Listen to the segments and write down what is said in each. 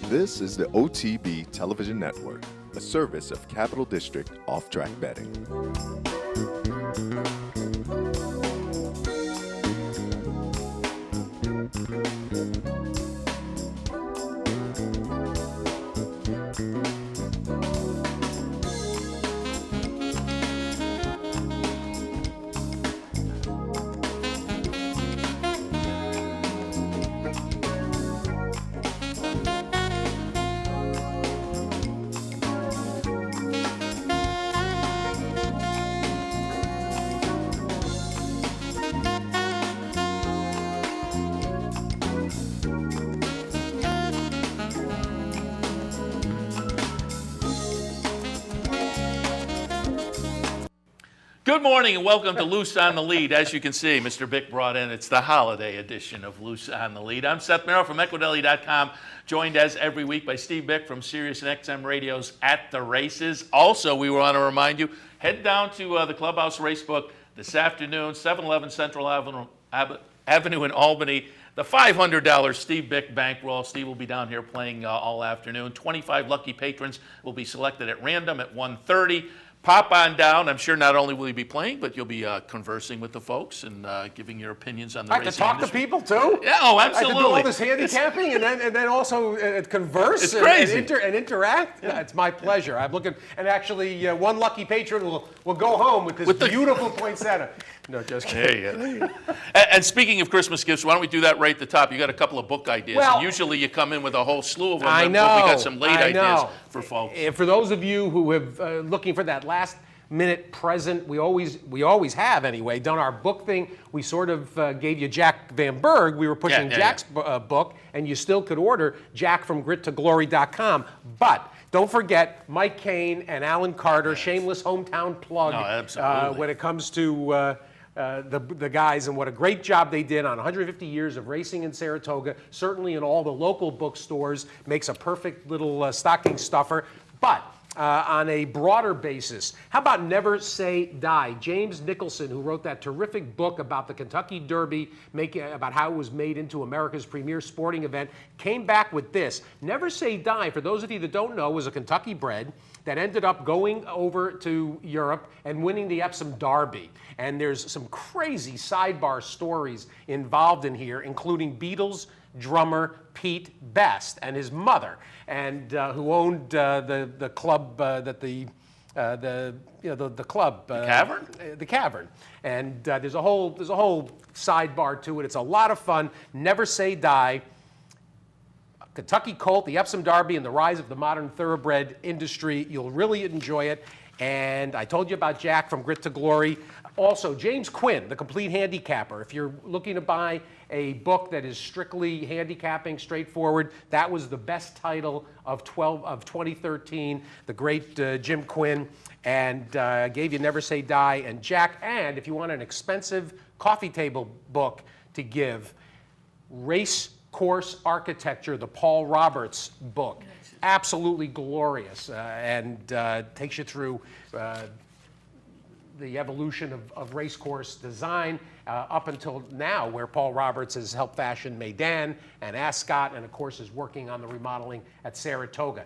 This is the OTB Television Network, a service of Capital District Off-Track Betting. Good morning and welcome to Loose on the Lead. As you can see, Mr. Bick brought in, it's the holiday edition of Loose on the Lead. I'm Seth Merrill from Equidaily.com, joined as every week by Steve Bick from Sirius and XM Radio's At the Races. Also, we want to remind you, head down to the Clubhouse Racebook this afternoon, 711 Central Avenue in Albany. The $500 Steve Bick bankroll. Steve will be down here playing all afternoon. 25 lucky patrons will be selected at random at 1:30. Pop on down. I'm sure not only will you be playing, but you'll be conversing with the folks and giving your opinions on the racing I have to talk industry. to people too? Yeah, oh, absolutely. I have to do all this handicapping and then also converse It's crazy. and interact. Yeah, it's my pleasure. I'm looking, and actually one lucky patron will go home with this beautiful poinsettia. No, just kidding. There you go. And speaking of Christmas gifts, why don't we do that right at the top? You got a couple of book ideas. Well, and usually you come in with a whole slew of them. I but know. we got some late I ideas know. for folks. For those of you who have looking for that last minute present, we always have anyway done our book thing. We sort of gave you Jack Van Berg. We were pushing Jack's book, and you still could order Jack from GritToGlory.com. But don't forget Mike Kane and Alan Carter, shameless hometown plug. No, absolutely. When it comes to the guys and what a great job they did on 150 years of racing in Saratoga, certainly in all the local bookstores, makes a perfect little stocking stuffer. But on a broader basis, how about Never Say Die? James Nicholson, who wrote that terrific book about the Kentucky Derby, about how it was made into America's premier sporting event, came back with this. Never Say Die, for those of you that don't know, was a Kentucky bred that ended up going over to Europe and winning the Epsom Derby. And there's some crazy sidebar stories involved in here, including Beatles drummer Pete Best and his mother, and who owned the club the club, The Cavern? The Cavern. And there's a whole sidebar to it. It's a lot of fun. Never Say Die. Kentucky Colt, the Epsom Derby, and the rise of the modern thoroughbred industry. You'll really enjoy it. And I told you about Jack from Grit to Glory. Also, James Quinn, The Complete Handicapper. If you're looking to buy a book that is strictly handicapping, straightforward, that was the best title of 2013. The great Jim Quinn, and gave you Never Say Die and Jack. And if you want an expensive coffee table book to give, Race Course Architecture, the Paul Roberts book. Absolutely glorious, and takes you through the evolution of racecourse design up until now, where Paul Roberts has helped fashion Meydan and Ascot, and of course is working on the remodeling at Saratoga.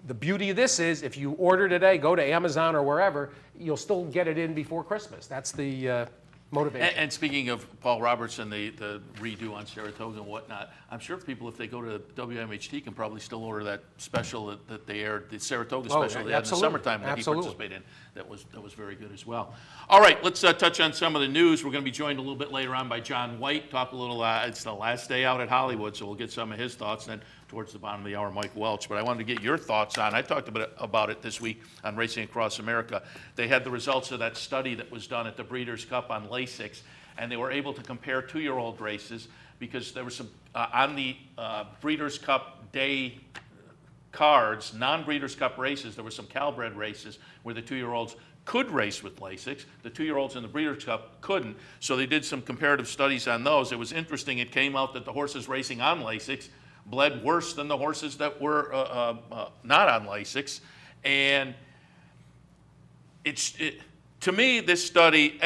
The beauty of this is, if you order today, go to Amazon or wherever, you'll still get it in before Christmas. That's the motivation. And speaking of Paul Roberts and the redo on Saratoga and whatnot, I'm sure people, if they go to WMHT, can probably still order that special that they aired, the Saratoga special they had in the summertime that he participated in. That was very good as well. All right, let's touch on some of the news. We're going to be joined a little bit later on by John White. Talk a little. It's the last day out at Hollywood, so we'll get some of his thoughts. And then towards the bottom of the hour, Mike Welch. But I wanted to get your thoughts on. I talked about it this week on Racing Across America. They had the results of that study that was done at the Breeders' Cup on Lasix, and they were able to compare 2-year-old races, because there was some on the Breeders' Cup day cards, non-Breeders' Cup races. There were some Calbred races where the 2-year-olds could race with Lasix. The 2-year-olds in the Breeders' Cup couldn't. So they did some comparative studies on those. It was interesting. It came out that the horses racing on Lasix bled worse than the horses that were not on Lasix. And to me, this study,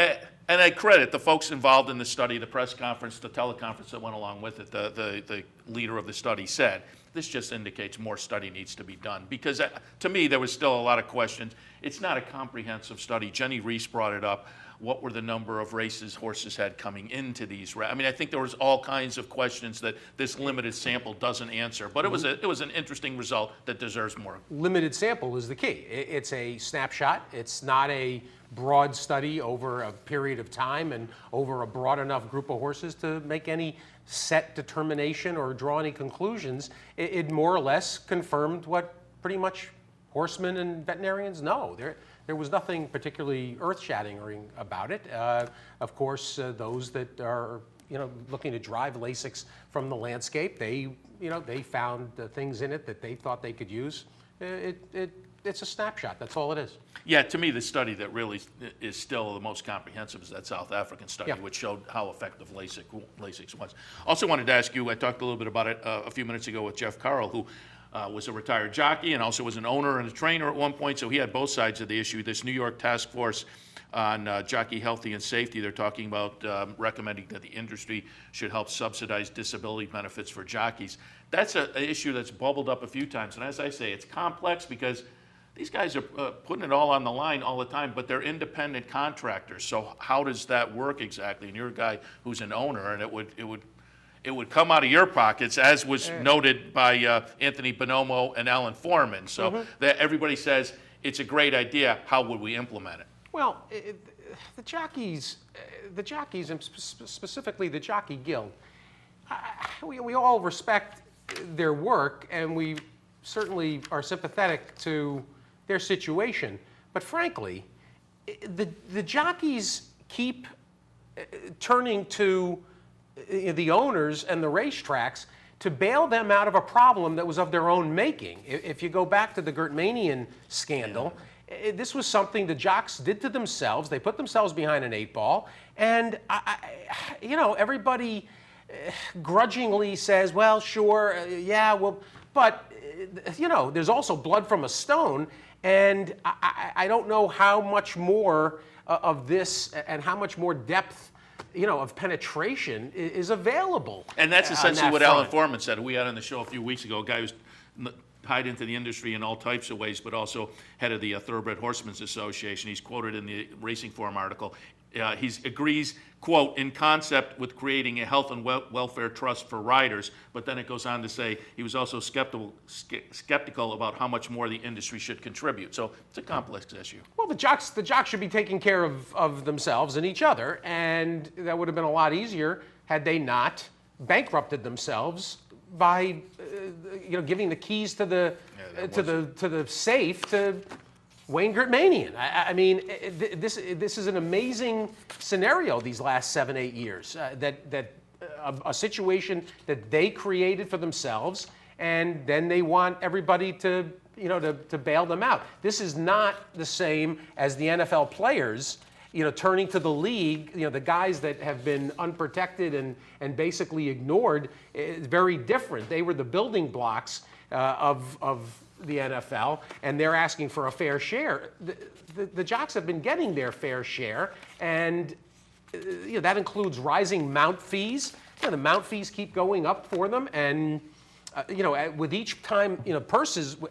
and I credit the folks involved in the study, the press conference, the teleconference that went along with it, the leader of the study said, this just indicates more study needs to be done. Because to me, there was still a lot of questions. It's not a comprehensive study. Jenny Reese brought it up. What were the number of races horses had coming into these? I mean, I think there was all kinds of questions that this limited sample doesn't answer. But it was an interesting result that deserves more. Limited sample is the key. It's a snapshot. It's not a broad study over a period of time and over a broad enough group of horses to make any set determination or draw any conclusions. It more or less confirmed what pretty much horsemen and veterinarians know. There was nothing particularly earth-shattering about it. Of course, those that are looking to drive Lasix from the landscape, they found things in it that they thought they could use. It's a snapshot. That's all it is. Yeah, to me, the study that really is still the most comprehensive is that South African study, which showed how effective Lasix was. Also wanted to ask you, I talked a little bit about it a few minutes ago with Jeff Carl, who was a retired jockey and also was an owner and a trainer at one point, so he had both sides of the issue. This New York task force on jockey health and safety, they're talking about recommending that the industry should help subsidize disability benefits for jockeys. That's an issue that's bubbled up a few times, and as I say, it's complex because these guys are putting it all on the line all the time, but they're independent contractors. So how does that work exactly? And you're a guy who's an owner, and it would come out of your pockets, as was noted by Anthony Bonomo and Alan Foreman. So that everybody says it's a great idea. How would we implement it? Well, the jockeys, and specifically the Jockey Guild, we all respect their work, and we certainly are sympathetic to their situation. But frankly, the jockeys keep turning to the owners and the racetracks to bail them out of a problem that was of their own making. If you go back to the Gertmanian scandal, this was something the jocks did to themselves. They put themselves behind an 8-ball, and everybody grudgingly says, well, sure, yeah, well, but there's also blood from a stone, and I don't know how much more of this and how much more depth of penetration is available. And that's essentially what Alan Foreman said. We had on the show a few weeks ago, a guy who's tied into the industry in all types of ways, but also head of the Thoroughbred Horsemen's Association. He's quoted in the Racing Forum article. He agrees, quote, in concept with creating a health and welfare trust for riders, but then it goes on to say he was also skeptical about how much more the industry should contribute. So it's a complex issue. Well, the jocks should be taking care of themselves and each other, and that would have been a lot easier had they not bankrupted themselves by giving the keys to the safe to Wayne Gertmanian. I mean, this is an amazing scenario these last 7-8 years. A situation that they created for themselves, and then they want everybody to bail them out. This is not the same as the NFL players, turning to the league. The guys that have been unprotected and basically ignored is very different. They were the building blocks of the NFL, and they're asking for a fair share. The jocks have been getting their fair share, and that includes rising mount fees. The mount fees keep going up for them, and with each time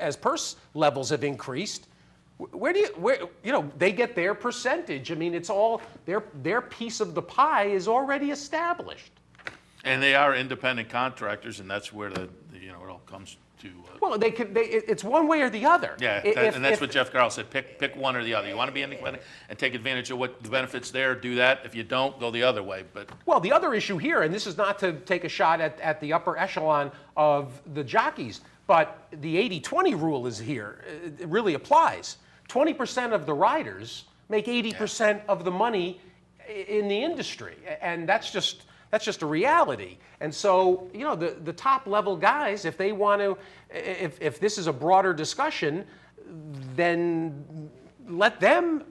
as purse levels have increased, they get their percentage. I mean, it's all their piece of the pie is already established. And they are independent contractors, and that's where it all comes to. Well, it's one way or the other. Yeah, and that's what Jeff Carl said. Pick one or the other. You want to be independent and take advantage of what the benefits there, do that. If you don't, go the other way. But well, the other issue here, and this is not to take a shot at the upper echelon of the jockeys, but the 80-20 rule is here. It really applies. 20% of the riders make 80% of the money in the industry, and that's just a reality. And so, the top level guys, if they want to, if this is a broader discussion, then let them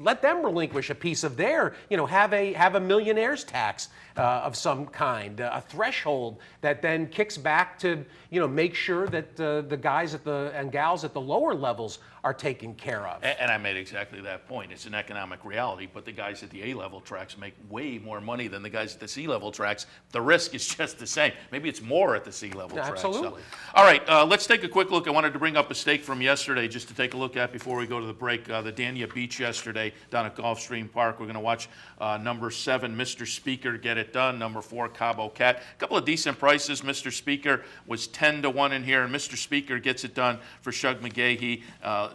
let them relinquish a piece of their, have a millionaire's tax of some kind, a threshold that then kicks back to, make sure that the guys and gals at the lower levels are taken care of. And I made exactly that point. It's an economic reality, but the guys at the A-level tracks make way more money than the guys at the C-level tracks. The risk is just the same. Maybe it's more at the C-level tracks. Absolutely. So. All right, let's take a quick look. I wanted to bring up a stake from yesterday just to take a look at before we go to the break. The Dania Beach yesterday down at Gulfstream Park. We're going to watch number 7, Mr. Speaker, get it done. Number 4, Cabo Cat. A couple of decent prices. Mr. Speaker was 10-1 in here, and Mr. Speaker gets it done for Shug McGaughey.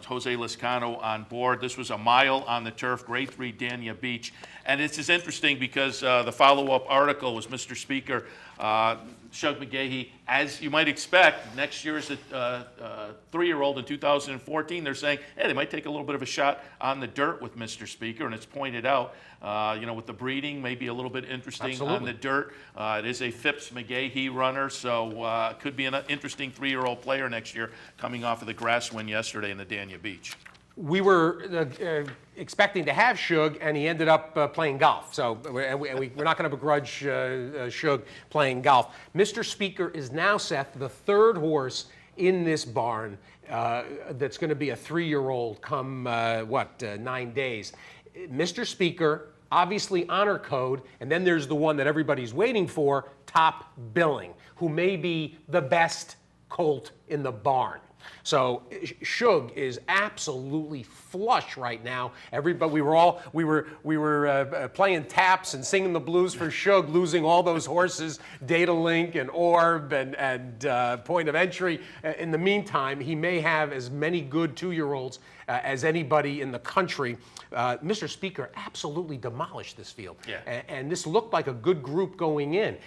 Jose Lezcano on board. This was a mile on the turf, grade 3 Dania Beach. And this is interesting because the follow-up article was Mr. Speaker, Shug McGaughey, as you might expect, next year is a 3-year-old in 2014. They're saying, hey, they might take a little bit of a shot on the dirt with Mr. Speaker, and it's pointed out, with the breeding, maybe a little bit interesting. Absolutely. On the dirt. It is a Phipps McGaughey runner, so could be an interesting 3-year-old player next year coming off of the grass win yesterday in the Dania Beach. We were expecting to have Shug, and he ended up playing golf. So we're not going to begrudge Shug playing golf. Mr. Speaker is now, Seth, the 3rd horse in this barn that's going to be a 3-year-old come, 9 days. Mr. Speaker, obviously honor code, and then there's the one that everybody's waiting for, Top Billing, who may be the best colt in the barn. So Shug is absolutely flush right now. Everybody, we were playing taps and singing the blues for Shug, losing all those horses, Data Link and Orb and Point of Entry. In the meantime, he may have as many good 2-year-olds as anybody in the country. Mr. Speaker absolutely demolished this field, and this looked like a good group going in.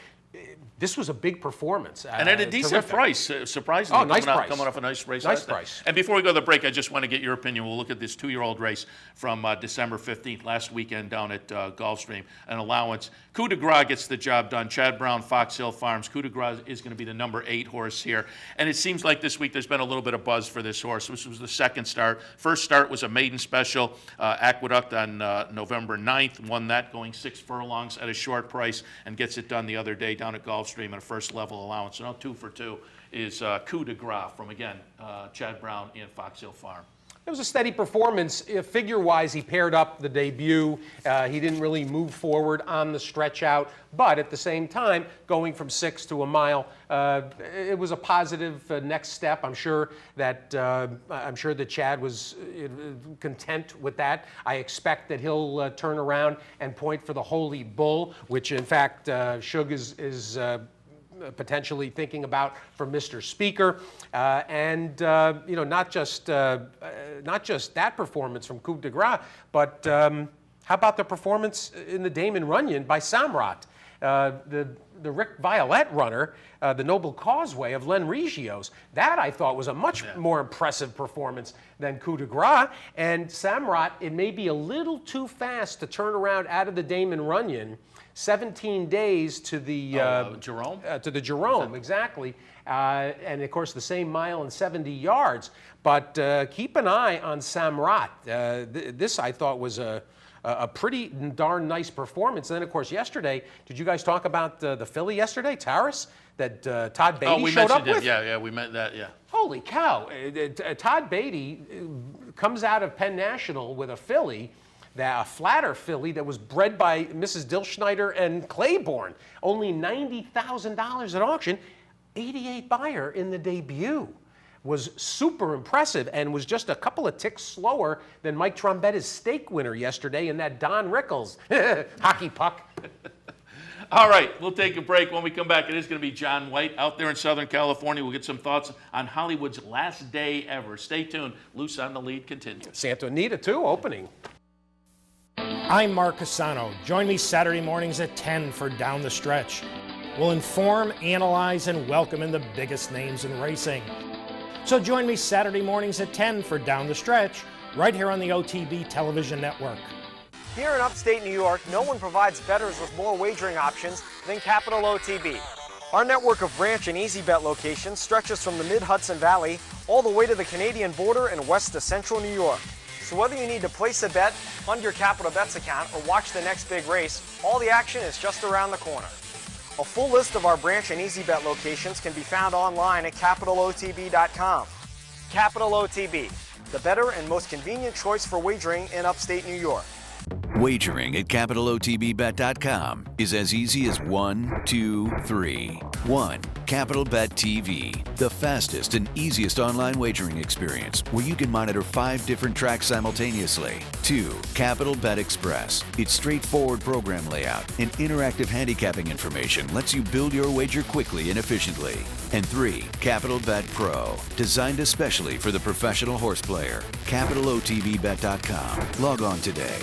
This was a big performance. And at a decent price, surprisingly. Oh, nice price. Coming off a nice race. Nice price. And before we go to the break, I just want to get your opinion. We'll look at this 2-year-old race from December 15th, last weekend down at Gulfstream. An allowance. Coup de Gras gets the job done. Chad Brown, Fox Hill Farms. Coup de Gras is going to be the number 8 horse here. And it seems like this week there's been a little bit of buzz for this horse. This was the 2nd start. First start was a maiden special, Aqueduct on November 9th. Won that going 6 furlongs at a short price and gets it done the other day down at Gulfstream at a first level allowance. So now 2 for 2 is Coup de Gras from, again, Chad Brown and Fox Hill Farm. It was a steady performance. Figure-wise, he paired up the debut. He didn't really move forward on the stretch out, but at the same time, going from 6 to a mile, it was a positive next step. I'm sure that Chad was content with that. I expect that he'll turn around and point for the Holy Bull, which in fact Shug is potentially thinking about for Mr. Speaker, and not just that performance from Coup de Gras, but how about the performance in the Damon Runyon by Samrat, the Rick Violette runner, the Noble Causeway of Len Regios. That I thought was a much more impressive performance than Coup de Gras. And Samrat, it may be a little too fast to turn around out of the Damon Runyon. 17 days to the Jerome? To the Jerome, exactly. And of course the same mile and 70 yards. But keep an eye on Samrat. This I thought was a pretty darn nice performance. And then of course yesterday, did you guys talk about the filly yesterday, Taurus, that Todd Beatty showed up with? Yeah, we meant that, yeah. Holy cow. Todd Beatty comes out of Penn National with a filly, a flatter filly that was bred by Mrs. Dilschneider and Claiborne. Only $90,000 at auction. 88 buyer in the debut. Was super impressive and was just a couple of ticks slower than Mike Trombetta's stake winner yesterday in that Don Rickles hockey puck. All right, we'll take a break. When we come back, it is going to be John White out there in Southern California. We'll get some thoughts on Hollywood's last day ever. Stay tuned. Loose on the Lead continues. Santa Anita, too, opening. I'm Mark Cassano. Join me Saturday mornings at 10 for Down the Stretch. We'll inform, analyze, and welcome in the biggest names in racing. So join me Saturday mornings at 10 for Down the Stretch, right here on the OTB television network. Here in upstate New York, no one provides bettors with more wagering options than Capital OTB. Our network of ranch and easy bet locations stretches from the mid-Hudson Valley all the way to the Canadian border and west to central New York. So whether you need to place a bet, fund your Capital Bets account, or watch the next big race, all the action is just around the corner. A full list of our branch and Easy Bet locations can be found online at CapitalOTB.com. Capital OTB, the better and most convenient choice for wagering in upstate New York. Wagering at CapitalOTBBet.com is as easy as 1, 2, 3. 1. Capital Bet TV, the fastest and easiest online wagering experience where you can monitor 5 different tracks simultaneously. 2. Capital Bet Express. Its straightforward program layout and interactive handicapping information lets you build your wager quickly and efficiently. And 3. Capital Bet Pro, designed especially for the professional horse player. CapitalOTBBet.com. Log on today.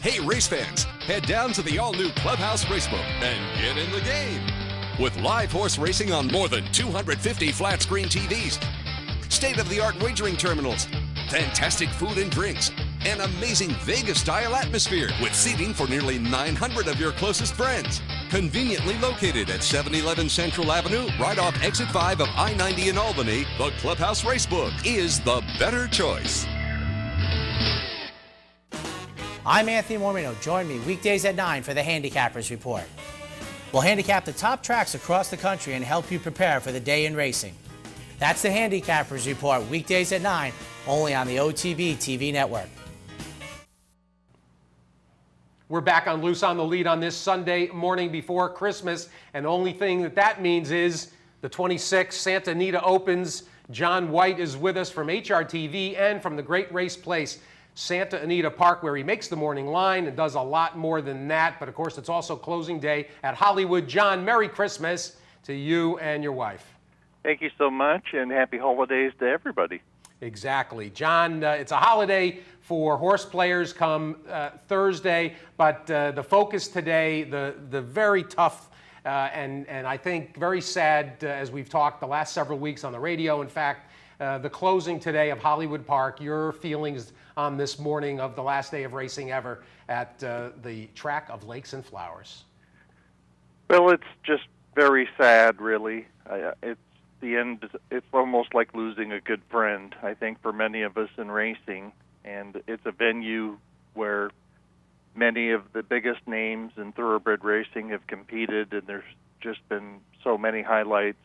Hey, race fans, head down to the all-new Clubhouse Racebook and get in the game. With live horse racing on more than 250 flat-screen TVs, state-of-the-art wagering terminals, fantastic food and drinks, an amazing Vegas-style atmosphere with seating for nearly 900 of your closest friends. Conveniently located at 711 Central Avenue, right off Exit 5 of I-90 in Albany, the Clubhouse Racebook is the better choice. I'm Anthony Mormino. Join me weekdays at 9 for the Handicappers Report. We'll handicap the top tracks across the country and help you prepare for the day in racing. That's the Handicappers Report, weekdays at 9, only on the OTB TV network. We're back on Loose on the Lead on this Sunday morning before Christmas, and the only thing that means is the 26th Santa Anita Opens. John White is with us from HRTV and from the Great Race Place, Santa Anita Park, where he makes the morning line and does a lot more than that. But of course, it's also closing day at Hollywood. John, Merry Christmas to you and your wife. Thank you so much, and happy holidays to everybody. Exactly. John, it's a holiday for horse players come Thursday, but the focus today, the very tough and I think very sad, as we've talked the last several weeks on the radio, in fact, the closing today of Hollywood Park, your feelings on this morning of the last day of racing ever at the track of Lakes and Flowers. Well, it's just very sad, really. It's the end. It's almost like losing a good friend, I think, for many of us in racing. And it's a venue where many of the biggest names in thoroughbred racing have competed, and there's just been so many highlights.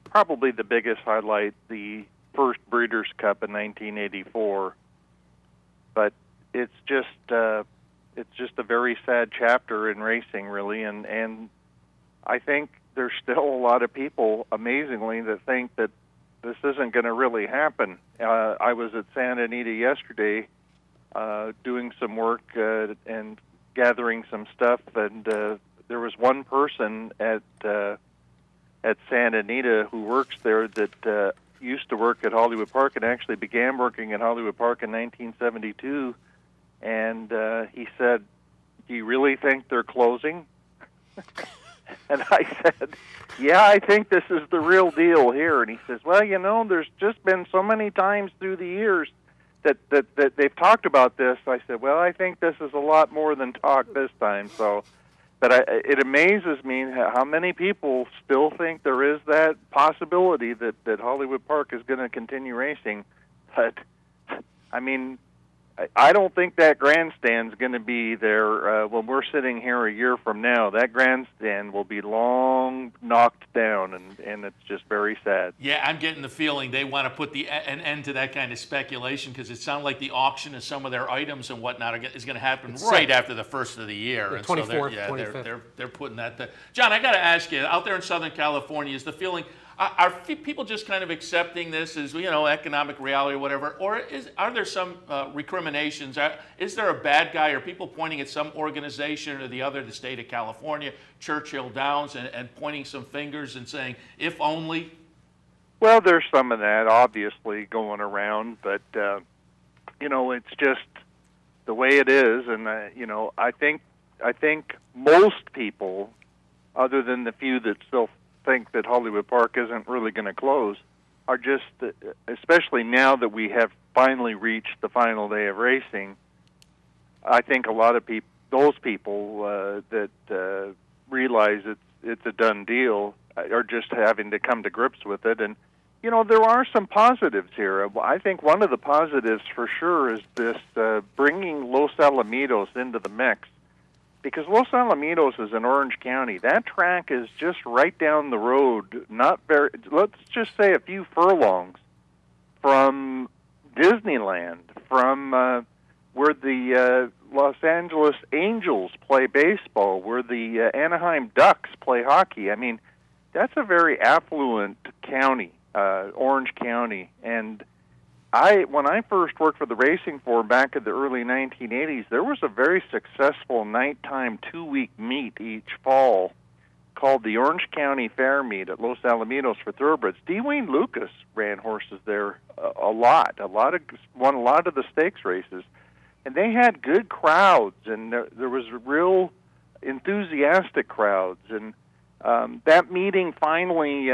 Probably the biggest highlight, the first Breeders' Cup in 1984. But it's just a very sad chapter in racing, really, and I think there's still a lot of people, amazingly, that think that this isn't going to really happen. I was at Santa Anita yesterday doing some work and gathering some stuff, and there was one person at Santa Anita who works there that used to work at Hollywood Park and actually began working at Hollywood Park in 1972, and he said, "Do you really think they're closing?" And I said, "Yeah, I think this is the real deal here." And he says, "Well, you know, there's just been so many times through the years that they've talked about this." I said, "Well, I think this is a lot more than talk this time." So, but it amazes me how many people still think there is that possibility that Hollywood Park is going to continue racing. But, I mean, I don't think that grandstand's going to be there when we're sitting here a year from now. That grandstand will be long knocked down, and it's just very sad. Yeah, I'm getting the feeling they want to put an end to that kind of speculation, because it sounds like the auction of some of their items and whatnot is going to happen right after the first of the year. The and 24th, so 25th. They're putting that. John, I got to ask you, out there in Southern California, is the feeling, are people just kind of accepting this as, you know, economic reality or whatever, or are there some recriminations? Is there a bad guy? Are people pointing at some organization or the other, the state of California, Churchill Downs, and pointing some fingers and saying, if only? Well, there's some of that, obviously, going around, but, you know, it's just the way it is, and, you know, I think most people, other than the few that still think that Hollywood Park isn't really going to close, are just, especially now that we have finally reached the final day of racing, I think a lot of people, those people that realize it's a done deal, are just having to come to grips with it. And, there are some positives here. I think one of the positives for sure is this bringing Los Alamitos into the mix. Because Los Alamitos is in Orange County. That track is just right down the road, let's just say a few furlongs from Disneyland, from where the Los Angeles Angels play baseball, where the Anaheim Ducks play hockey. I mean, that's a very affluent county, Orange County. And when I first worked for the Racing Form back in the early 1980s, there was a very successful nighttime 2-week meet each fall called the Orange County Fair Meet at Los Alamitos for thoroughbreds. D. Wayne Lucas ran horses there won a lot of the stakes races. And they had good crowds, and there was real enthusiastic crowds. And that meeting finally,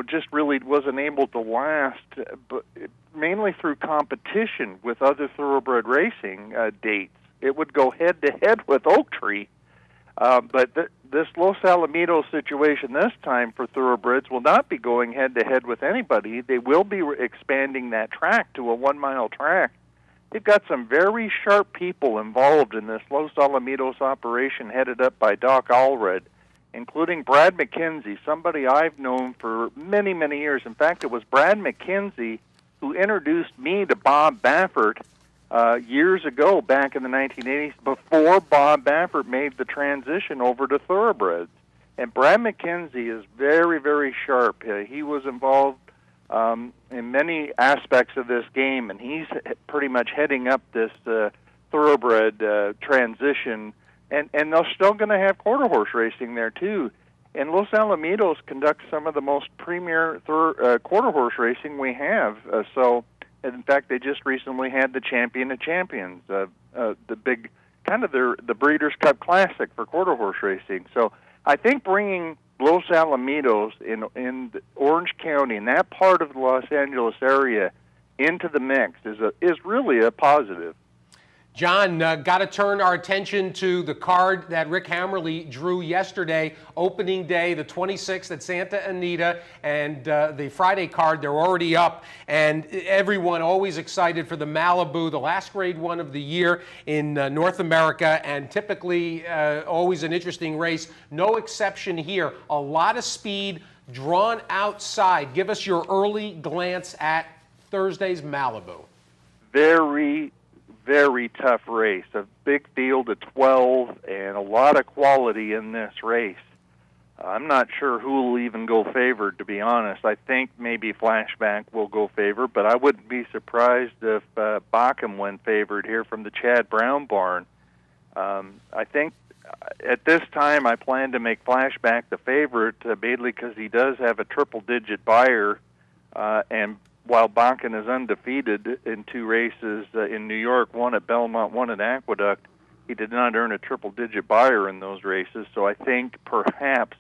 just really wasn't able to last, but mainly through competition with other thoroughbred racing dates. It would go head-to-head with Oak Tree. But this Los Alamitos situation this time for thoroughbreds will not be going head-to-head with anybody. They will be expanding that track to a 1-mile track. They've got some very sharp people involved in this Los Alamitos operation headed up by Doc Allred, including Brad McKenzie, somebody I've known for many, many years. In fact, it was Brad McKenzie who introduced me to Bob Baffert years ago, back in the 1980s, before Bob Baffert made the transition over to thoroughbreds. And Brad McKenzie is very, very sharp. He was involved in many aspects of this game, and he's pretty much heading up this thoroughbred transition. And they're still going to have quarter horse racing there, too. And Los Alamitos conducts some of the most premier quarter horse racing we have. In fact, they just recently had the Champion of Champions, the big, kind of the Breeders' Cup Classic for quarter horse racing. So I think bringing Los Alamitos in Orange County, in that part of the Los Angeles area, into the mix is really a positive. John, got to turn our attention to the card that Rick Hammerly drew yesterday, opening day, the 26th at Santa Anita, and the Friday card, they're already up, and everyone always excited for the Malibu, the last grade one of the year in North America, and typically always an interesting race. No exception here. A lot of speed drawn outside. Give us your early glance at Thursday's Malibu. Very tough race. A big field of 12 and a lot of quality in this race. I'm not sure who will even go favored, to be honest. I think maybe Flashback will go favored, but I wouldn't be surprised if Bachem went favored here from the Chad Brown barn. I think at this time I plan to make Flashback the favorite, mainly because he does have a triple-digit buyer, and while Bakken is undefeated in 2 races in New York, one at Belmont, one at Aqueduct, he did not earn a triple-digit buyer in those races. So I think perhaps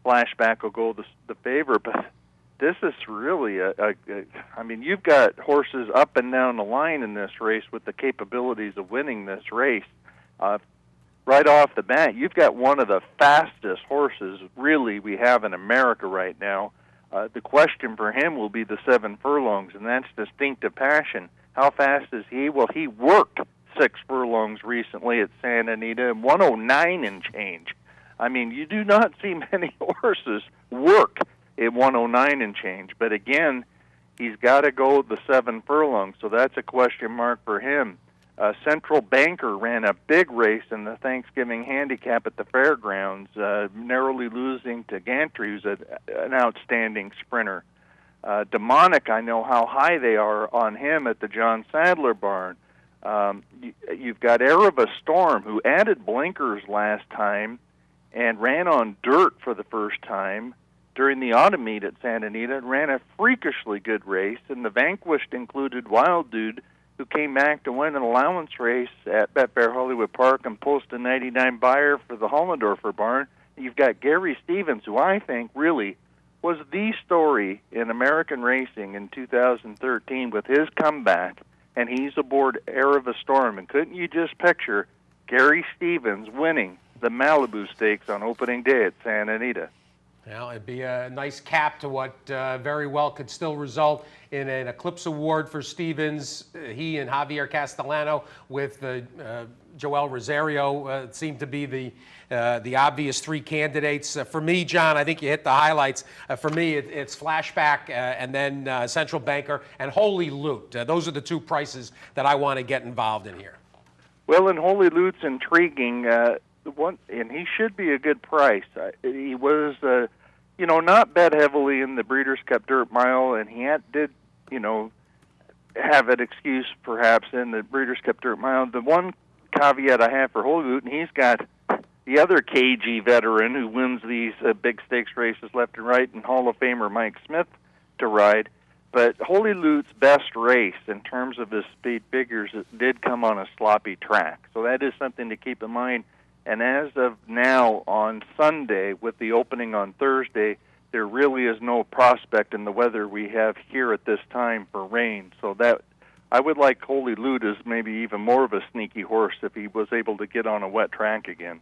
Flashback will go the favor. But this is really I mean, you've got horses up and down the line in this race with the capabilities of winning this race. Right off the bat, you've got one of the fastest horses really we have in America right now. The question for him will be the 7 furlongs, and that's Distinctive Passion. How fast is he? Well, he worked 6 furlongs recently at Santa Anita, and 109 and change. I mean, you do not see many horses work at 109 and change. But again, he's got to go the 7 furlongs, so that's a question mark for him. Central Banker ran a big race in the Thanksgiving Handicap at the fairgrounds, narrowly losing to Gantry, who's an outstanding sprinter. Demonic, I know how high they are on him at the John Sadler barn. You've got Erebus Storm, who added blinkers last time and ran on dirt for the first time during the autumn meet at Santa Anita, and ran a freakishly good race. And the vanquished included Wild Dude, who came back to win an allowance race at Betfair Hollywood Park and post a 99 buyer for the Hollendorfer barn. You've got Gary Stevens, who I think really was the story in American racing in 2013 with his comeback, and he's aboard Erebus Storm. And couldn't you just picture Gary Stevens winning the Malibu Stakes on opening day at Santa Anita? Well, it'd be a nice cap to what very well could still result in an Eclipse Award for Stevens. He and Javier Castellano with Joel Rosario seem to be the obvious three candidates. For me, John, I think you hit the highlights. For me, it's Flashback and then Central Banker and Holy Loot. Those are the two prices that I want to get involved in here. Well, and Holy Loot's intriguing. And he should be a good price. He was, not bet heavily in the Breeders' Cup Dirt Mile, and he did have an excuse perhaps in the Breeders' Cup Dirt Mile. The one caveat I have for Holy Loot, and he's got the other KG veteran who wins these big stakes races left and right, and Hall of Famer Mike Smith to ride. But Holy Loot's best race in terms of his speed figures did come on a sloppy track, so that is something to keep in mind. And as of now, on Sunday, with the opening on Thursday, there really is no prospect in the weather we have here at this time for rain. So that I would like Holy Loot as maybe even more of a sneaky horse if he was able to get on a wet track again.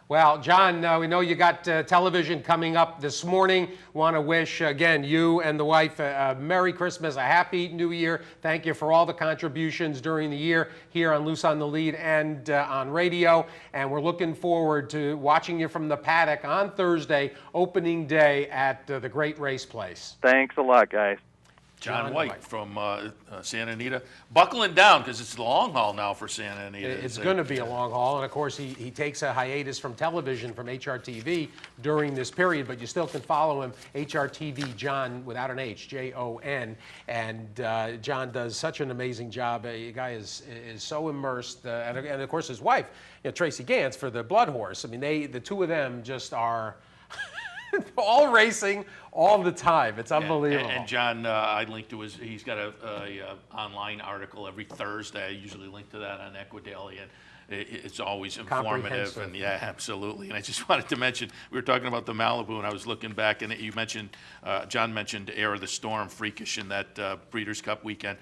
Well, John, we know you got television coming up this morning. Want to wish, again, you and the wife a Merry Christmas, a Happy New Year. Thank you for all the contributions during the year here on Loose on the Lead and on radio. And we're looking forward to watching you from the paddock on Thursday, opening day at the Great Race Place. Thanks a lot, guys. John White from Santa Anita, buckling down because it's the long haul now for Santa Anita. It's going to be a long haul, and of course he takes a hiatus from television, from HRTV during this period, but you still can follow him, HRTV John, without an H, Jon, and John does such an amazing job. The guy is so immersed, and of course his wife, Tracy Gantz, for the Blood Horse. I mean, the two of them just are all racing all the time. It's unbelievable. And John, I linked to he's got a online article every Thursday. I usually link to that on Equidaily, and it's always informative. And yeah, absolutely. And I just wanted to mention, we were talking about the Malibu, and I was looking back, and you mentioned, John mentioned Air of the Storm, freakish in that Breeders' Cup weekend.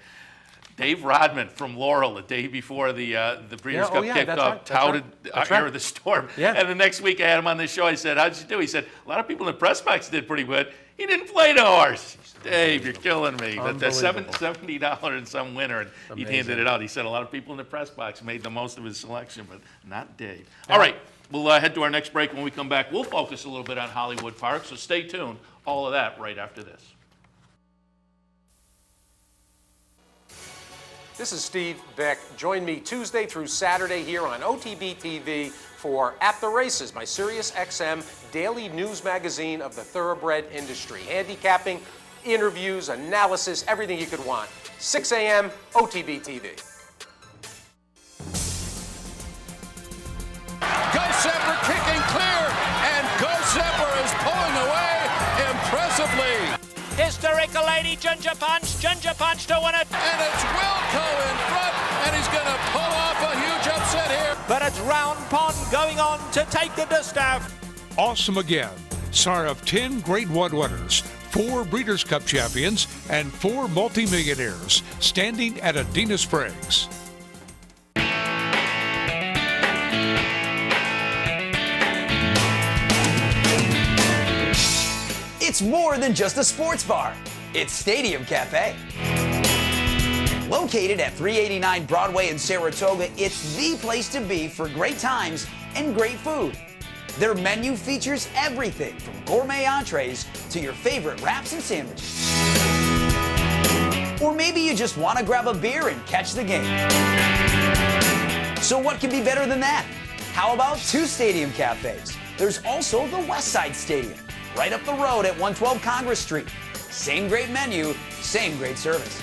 Dave Rodman from Laurel, the day before the Breeders' Cup kicked off, touted Air of the Storm. Yeah. And the next week I had him on this show. I said, how'd you do? He said, a lot of people in the press box did pretty good. He didn't play the horse. Dave, you're killing me. But the $70 and some winner, and he handed it out. He said a lot of people in the press box made the most of his selection, but not Dave. All right, we'll head to our next break. When we come back, we'll focus a little bit on Hollywood Park, so stay tuned. All of that right after this. This is Steve Beck. Join me Tuesday through Saturday here on OTB TV for At the Races, my Sirius XM daily news magazine of the thoroughbred industry. Handicapping, interviews, analysis, everything you could want. 6 a.m., OTB TV. Go Zephyr kicking clear, and Go Zephyr is pulling away impressively. Hysterical Lady, Ginger Punch to win it. And it's Wilco in front, and he's going to pull off a huge upset here. But it's Round Pond going on to take the distaff. Awesome again. Sire of 10 Grade 1 winners, 4 Breeders' Cup champions, and 4 multimillionaires, standing at Adena Springs. It's more than just a sports bar. It's Stadium Cafe. Located at 389 Broadway in Saratoga, it's the place to be for great times and great food. Their menu features everything from gourmet entrees to your favorite wraps and sandwiches. Or maybe you just want to grab a beer and catch the game. So what can be better than that? How about 2 Stadium Cafes? There's also the Westside Stadium, right up the road at 112 Congress Street. Same great menu, same great service.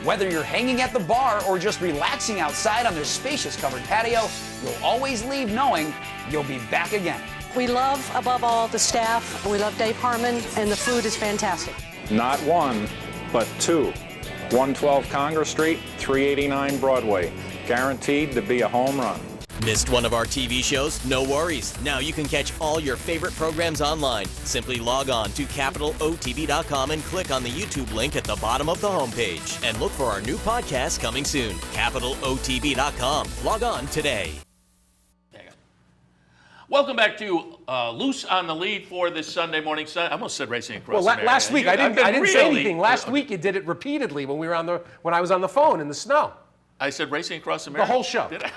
Whether you're hanging at the bar or just relaxing outside on their spacious covered patio, you'll always leave knowing you'll be back again. We love, above all, the staff. We love Dave Harmon, and the food is fantastic. Not 1, but 2. 112 Congress Street, 389 Broadway. Guaranteed to be a home run. Missed one of our TV shows? No worries. Now you can catch all your favorite programs online. Simply log on to CapitalOTB.com and click on the YouTube link at the bottom of the homepage. And look for our new podcast coming soon. CapitalOTB.com. Log on today. Welcome back to Loose on the Lead for this Sunday morning. I almost said Racing Across America. Last week I didn't say anything. Last week you did it repeatedly when I was on the phone in the snow. I said Racing Across America. The whole show. Did I?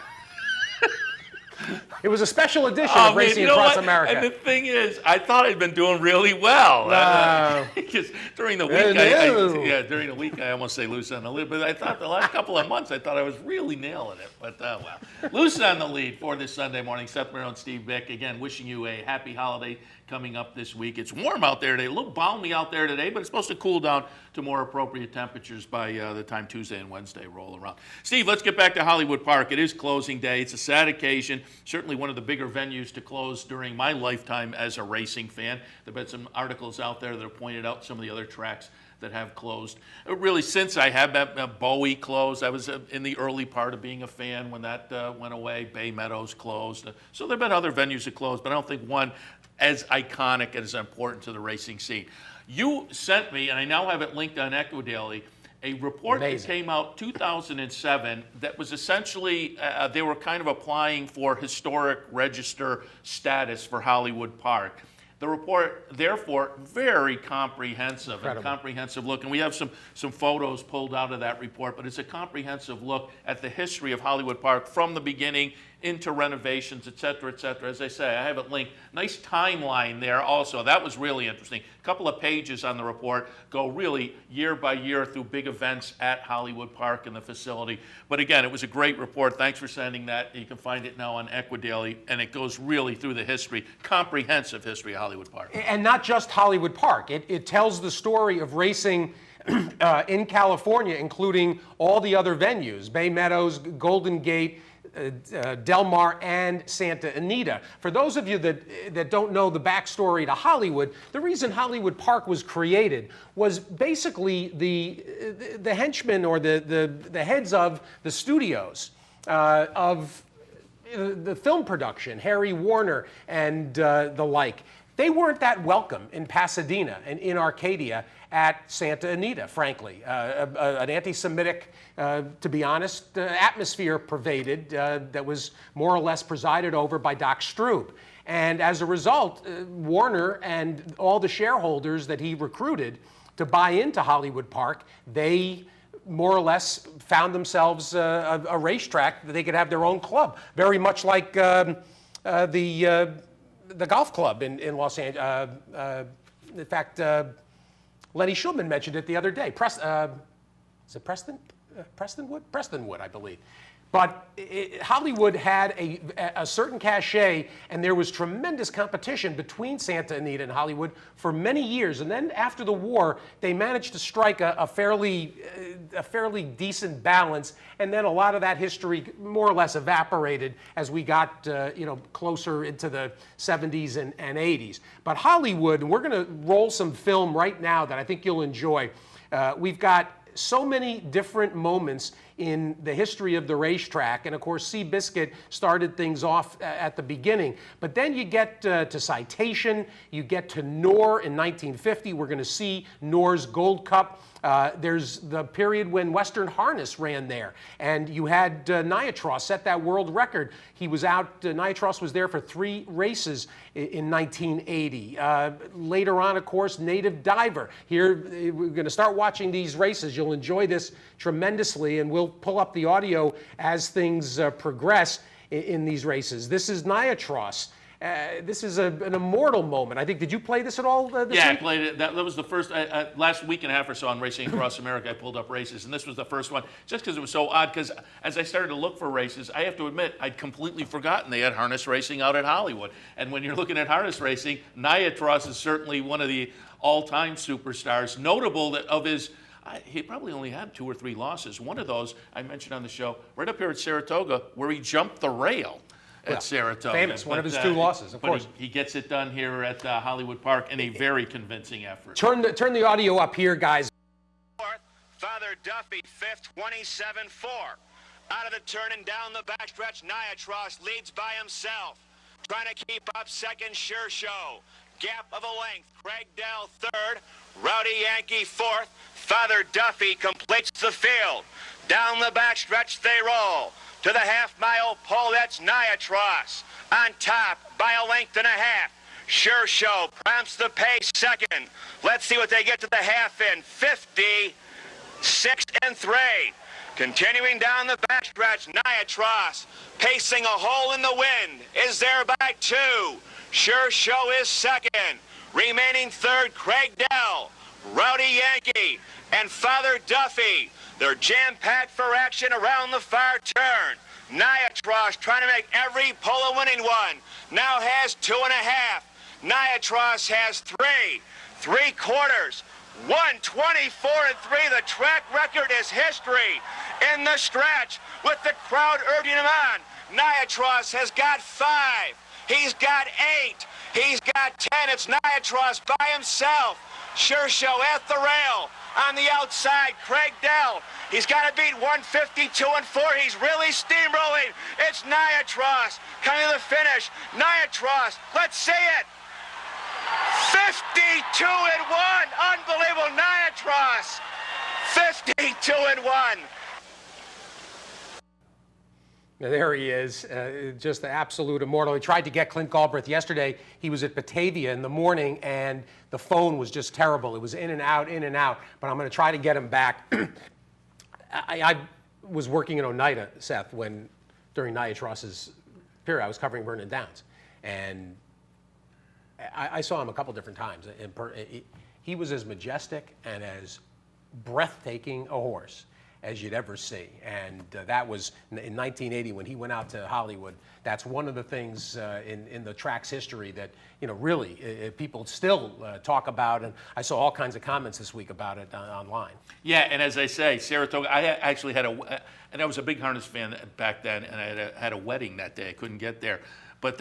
It was a special edition of Racing Across America. And the thing is, I thought I'd been doing really well. Because during the week, during the week, I almost say Loose on the Lead, but I thought the last couple of months, I thought I was really nailing it. But, well, Loose on the Lead for this Sunday morning. Seth Merrill and Steve Bick, again, wishing you a happy holiday coming up this week. It's warm out there today, a little balmy out there today, but it's supposed to cool down to more appropriate temperatures by the time Tuesday and Wednesday roll around. Steve, let's get back to Hollywood Park. It is closing day. It's a sad occasion, certainly one of the bigger venues to close during my lifetime as a racing fan. There have been some articles out there that have pointed out some of the other tracks that have closed. Really, since I have Bowie closed, I was in the early part of being a fan when that went away. Bay Meadows closed. So there have been other venues that closed, but I don't think one as iconic and as important to the racing scene. You sent me, and I now have it linked on Equidaily, a report that came out 2007 that was essentially, they were kind of applying for historic register status for Hollywood Park. The report, therefore, very comprehensive, and comprehensive look. And we have some photos pulled out of that report, but it's a comprehensive look at the history of Hollywood Park from the beginning into renovations, et cetera, et cetera. As I say, I have it linked. Nice timeline there also. That was really interesting. A couple of pages on the report go really year by year through big events at Hollywood Park and the facility. But again, it was a great report. Thanks for sending that. You can find it now on Equidaily, and it goes really through the history, comprehensive history of Hollywood Park. And not just Hollywood Park. It tells the story of racing in California, including all the other venues, Bay Meadows, Golden Gate, Del Mar, and Santa Anita. For those of you that don't know the backstory to Hollywood, the reason Hollywood Park was created was basically the henchmen or the heads of the studios of the film production, Harry Warner and the like. They weren't that welcome in Pasadena and in Arcadia at Santa Anita, frankly. An anti-Semitic, to be honest, atmosphere pervaded that was more or less presided over by Doc Strube. And as a result, Warner and all the shareholders that he recruited to buy into Hollywood Park, they more or less found themselves a racetrack that they could have their own club, very much like the golf club in Los Angeles. In fact, Lenny Shulman mentioned it the other day. Is it Preston? Prestonwood? Prestonwood, I believe. But Hollywood had a certain cachet, and there was tremendous competition between Santa Anita and Hollywood for many years. And then after the war, they managed to strike a fairly decent balance. And then a lot of that history more or less evaporated as we got closer into the 70s and 80s. But Hollywood, and we're going to roll some film right now that I think you'll enjoy. We've got so many different moments in the history of the racetrack. And of course, Seabiscuit started things off at the beginning. But then you get to Citation, you get to Knorr in 1950. We're going to see Knorr's Gold Cup. There's the period when Western Harness ran there, and you had Niatros set that world record. He was out, Niatros was there for 3 races in 1980. Later on, of course, Native Diver. Here, we're going to start watching these races. You'll enjoy this tremendously, and we'll pull up the audio as things progress in these races. This is Niatros. This is an immortal moment. I think, did you play this at all this week? I played it. That was the first, last week and a half or so on Racing Across America, I pulled up races, and this was the first one, just because it was so odd, because as I started to look for races, I have to admit, I'd completely forgotten they had harness racing out at Hollywood. And when you're looking at harness racing, Niatros is certainly one of the all-time superstars, notable that of his, he probably only had 2 or 3 losses. One of those I mentioned on the show, right up here at Saratoga, where he jumped the rail at Saratoga. Famous, one of his 2 losses, of course. He gets it done here at Hollywood Park in a very convincing effort. Turn the audio up here, guys. Father Duffy, 5th, 27-4. Out of the turn and down the backstretch, Niatros leads by himself. Trying to keep up second, Sure Show. Gap of a length. Craig Dell 3rd. Rowdy Yankee 4th. Father Duffy completes the field. Down the backstretch they roll. to the half-mile pole. That's Niatros on top by a length and a half. Sure Show prompts the pace second. Let's see what they get to the half in. 56 and 3. Continuing down the backstretch, Niatros pacing a hole in the wind is there by 2. Sure Show is second. Remaining third, Craig Dell, Rowdy Yankee, and Father Duffy. They're jam-packed for action around the far turn. Niatros trying to make every pole a winning one. Now has 2.5. Niatros has 3.75. 124 and 3. The track record is history in the stretch with the crowd urging him on. Niatros has got 5. He's got 8. He's got 10. It's Niatros by himself. Sure Show at the rail. On the outside, Craig Dell. He's got to beat 152 and 4. He's really steamrolling. It's Niatros coming to the finish. Niatros, let's see it. 52 and 1. Unbelievable. Niatros. 52 and 1. There he is, just the absolute immortal. He tried to get Clint Galbraith yesterday. He was at Batavia in the morning, and the phone was just terrible. It was in and out, but I'm going to try to get him back. I was working in Oneida, Seth, during Niatros's period, I was covering Vernon Downs, and I saw him a couple different times. He was as majestic and as breathtaking a horse as you'd ever see. And that was in 1980 when he went out to Hollywood. That's one of the things in the track's history that, really people still talk about. And I saw all kinds of comments this week about it online. Yeah, and as I say, Saratoga, I actually had and I was a big harness fan back then, and I had a wedding that day. I couldn't get there. But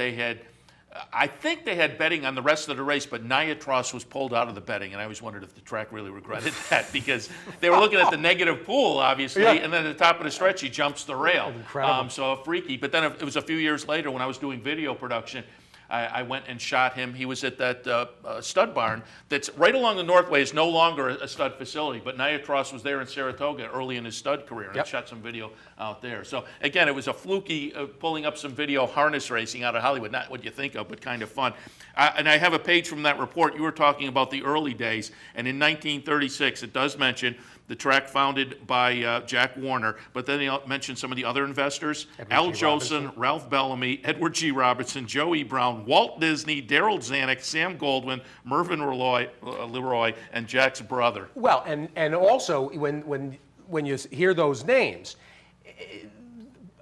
I think they had betting on the rest of the race, but Niatros was pulled out of the betting, and I always wondered if the track really regretted that because they were looking at the negative pool, obviously, and then at the top of the stretch, he jumps the rail. Incredible. So freaky. But then it was a few years later when I was doing video production, I went and shot him. He was at that stud barn that's right along the Northway. It's no longer a stud facility, but Niatros was there in Saratoga early in his stud career, and I shot some video out there. So, again, it was a fluky pulling up some video harness racing out of Hollywood. Not what you think of, but kind of fun. And I have a page from that report. You were talking about the early days, and in 1936, it does mention the track founded by Jack Warner, but then they mentioned some of the other investors: Al Jolson, Ralph Bellamy, Edward G. Robertson, Joey Brown, Walt Disney, Darrell Zanuck, Sam Goldwyn, Mervyn Leroy, and Jack's brother. Well, and also when you hear those names,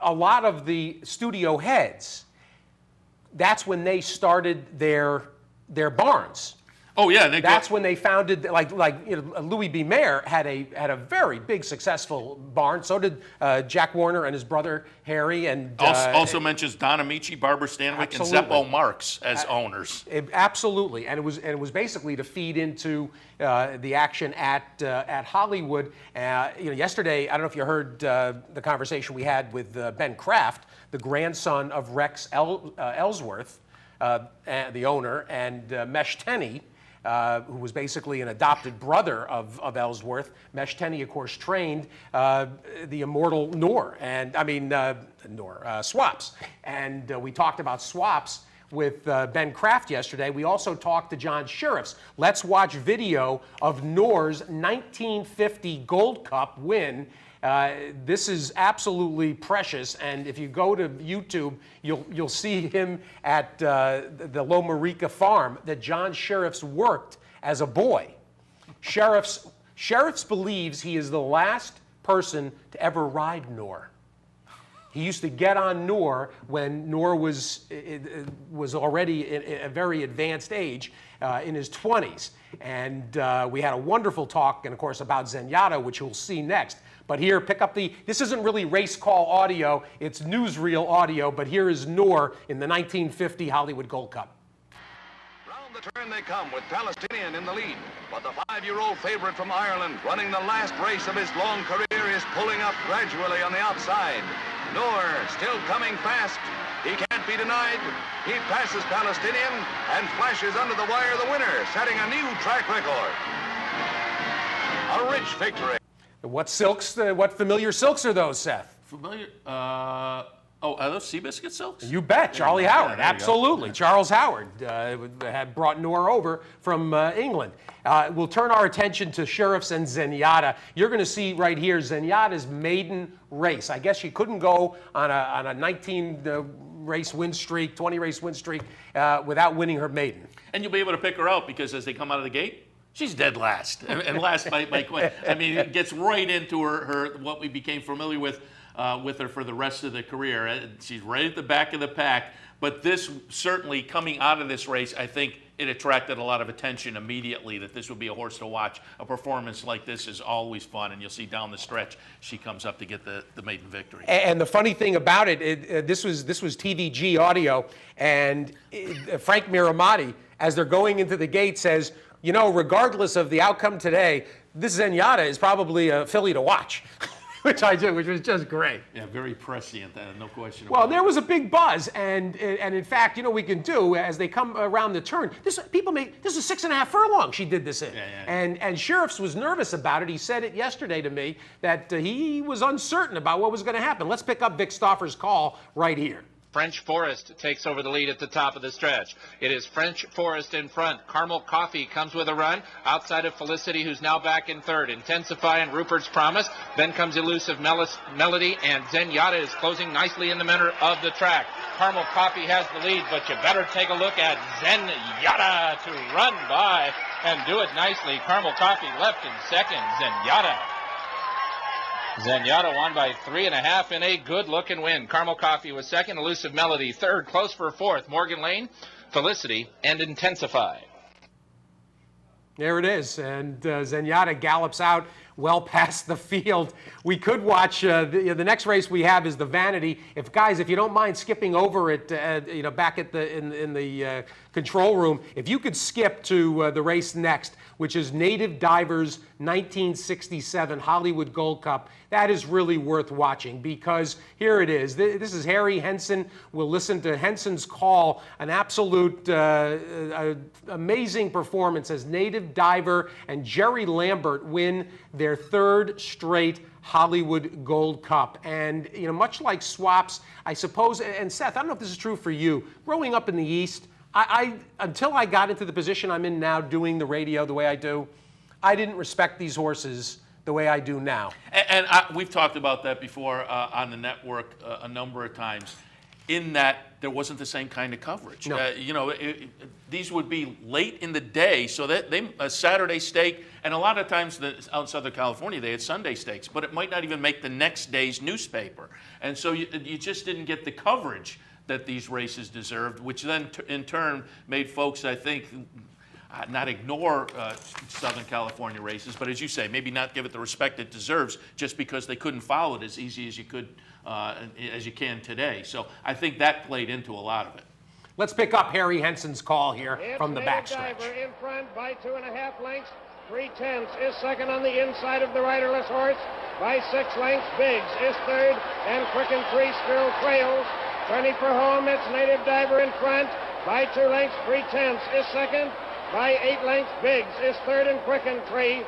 a lot of the studio heads, that's when they started their barns. Oh yeah, that's when they founded, Louis B. Mayer had a very big successful barn. So did Jack Warner and his brother Harry, and also mentions Don Amici, Barbara Stanwyck, and Zeppo Marx as owners. Absolutely, and it was basically to feed into the action at Hollywood. Yesterday, I don't know if you heard the conversation we had with Ben Kraft, the grandson of Rex Ellsworth, the owner, and Mesh Tenney, who was basically an adopted brother of Ellsworth. Mesh Tenney, of course, trained the immortal Swaps. And we talked about Swaps with Ben Kraft yesterday. We also talked to John Shirreffs. Let's watch video of Knorr's 1950 Gold Cup win. This is absolutely precious, and if you go to YouTube, you'll see him at the Lomarica farm that John Shirreffs worked as a boy. Shirreffs believes he is the last person to ever ride Knorr. He used to get on Knorr when Knorr was already in a very advanced age, in his 20s. And we had a wonderful talk, and of course, about Zenyatta, which you'll see next. But here, this isn't really race call audio, it's newsreel audio, but here is Knorr in the 1950 Hollywood Gold Cup. Round the turn they come with Palestinian in the lead, but the 5-year-old favorite from Ireland, running the last race of his long career, is pulling up gradually on the outside. Knorr still coming fast. He can't be denied. He passes Palestinian and flashes under the wire the winner, setting a new track record. A rich victory. What familiar silks are those, Seth? familiar. Are those Seabiscuit silks? You bet, Charlie Howard, Yeah, absolutely. Charles Howard had brought Noor over from England. We'll turn our attention to Sheriffs and Zenyatta. You're going to see right here Zenyatta's maiden race. I guess she couldn't go on a 19-race win streak, 20-race win streak without winning her maiden. And you'll be able to pick her out because as they come out of the gate, she's dead last, and last by quite. I mean, it gets right into her what we became familiar with her for the rest of the career. She's right at the back of the pack. But this certainly coming out of this race, I think it attracted a lot of attention immediately that this would be a horse to watch. A performance like this is always fun, and you'll see down the stretch she comes up to get the maiden victory. And the funny thing about it, this was TVG audio, and Frank Miramati, as they're going into the gate, says, you know, regardless of the outcome today, this Zenyatta is probably a filly to watch. which was just great. Yeah, very prescient, no question about it. Well, there was a big buzz, and in fact, you know, we can do as they come around the turn. This is 6.5 furlongs she did this in, and Sheriffs was nervous about it. He said it yesterday to me that he was uncertain about what was going to happen. Let's pick up Vic Stauffer's call right here. French Forest takes over the lead at the top of the stretch. It is French Forest in front. Carmel Coffee comes with a run outside of Felicity, who's now back in third. Intensify and Rupert's Promise. Then comes Elusive Melody, and Zenyatta is closing nicely in the center of the track. Carmel Coffee has the lead, but you better take a look at Zenyatta to run by and do it nicely. Carmel Coffee left in second. Zenyatta won by 3.5 in a good-looking win. Carmel Coffee was second, Elusive Melody third, close for fourth. Morgan Lane, Felicity, and Intensify. There it is, and Zenyatta gallops out well past the field. We could watch, the next race we have is the Vanity. If you don't mind skipping over it, back at in the control room, if you could skip to the race next, which is Native Divers 1967 Hollywood Gold Cup. That is really worth watching because here it is. This is Harry Henson. We'll listen to Henson's call, an absolute amazing performance as Native Diver and Jerry Lambert win their third straight Hollywood Gold Cup. And, you know, much like Swaps, I suppose, and Seth, I don't know if this is true for you, growing up in the East, until I got into the position I'm in now doing the radio the way I do, I didn't respect these horses the way I do now. And we've talked about that before on the network a number of times, in that there wasn't the same kind of coverage. No. These would be late in the day, so that a Saturday stake, and a lot of times out in Southern California they had Sunday stakes, but it might not even make the next day's newspaper. And so you just didn't get the coverage that these races deserved, which then in turn made folks, I think, not ignore Southern California races, but as you say, maybe not give it the respect it deserves just because they couldn't follow it as easy as you could, as you can today. So I think that played into a lot of it. Let's pick up Harry Henson's call here from the backstretch. Diver in front by 2.5 lengths. 3/10 is second on the inside of the riderless horse. By 6 lengths, Biggs is third, and Quick and Free still trails. Turning for home, it's Native Diver in front. By 2 lengths, 3/10 is second. By 8 lengths, Biggs is third, and Quick and Free.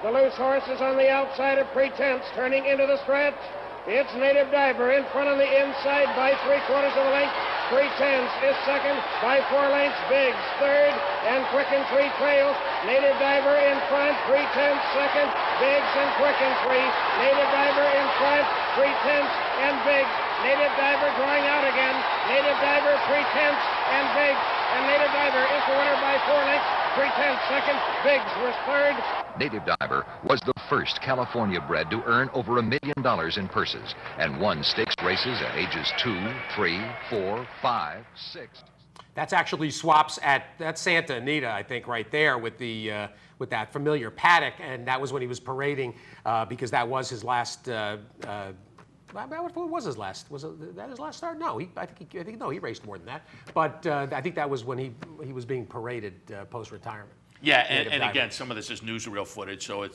The loose horse is on the outside of Pretense, turning into the stretch. It's Native Diver in front on the inside by 3/4 of a length. 3/10 is second. By 4 lengths, Biggs third, and Quick and Free trails. Native Diver in front. 3/10 second. Biggs and Quick and Free. Native Diver in front. 3/10 and Biggs. Native Diver drawing out again. Native Diver 3/10 and Biggs. And Native Diver is the winner by 4 lengths. 3/10 second. Biggs was third. Native Diver was the first California bred to earn over $1 million in purses and won stakes races at ages 2, 3, 4, 5, 6. That's actually Swaps that's Santa Anita, I think, right there with with that familiar paddock, and that was when he was parading because that was his last. What was his last? Was that his last start? No, I think he raced more than that. But I think that was when he was being paraded post-retirement. Yeah, and again, some of this is newsreel footage, so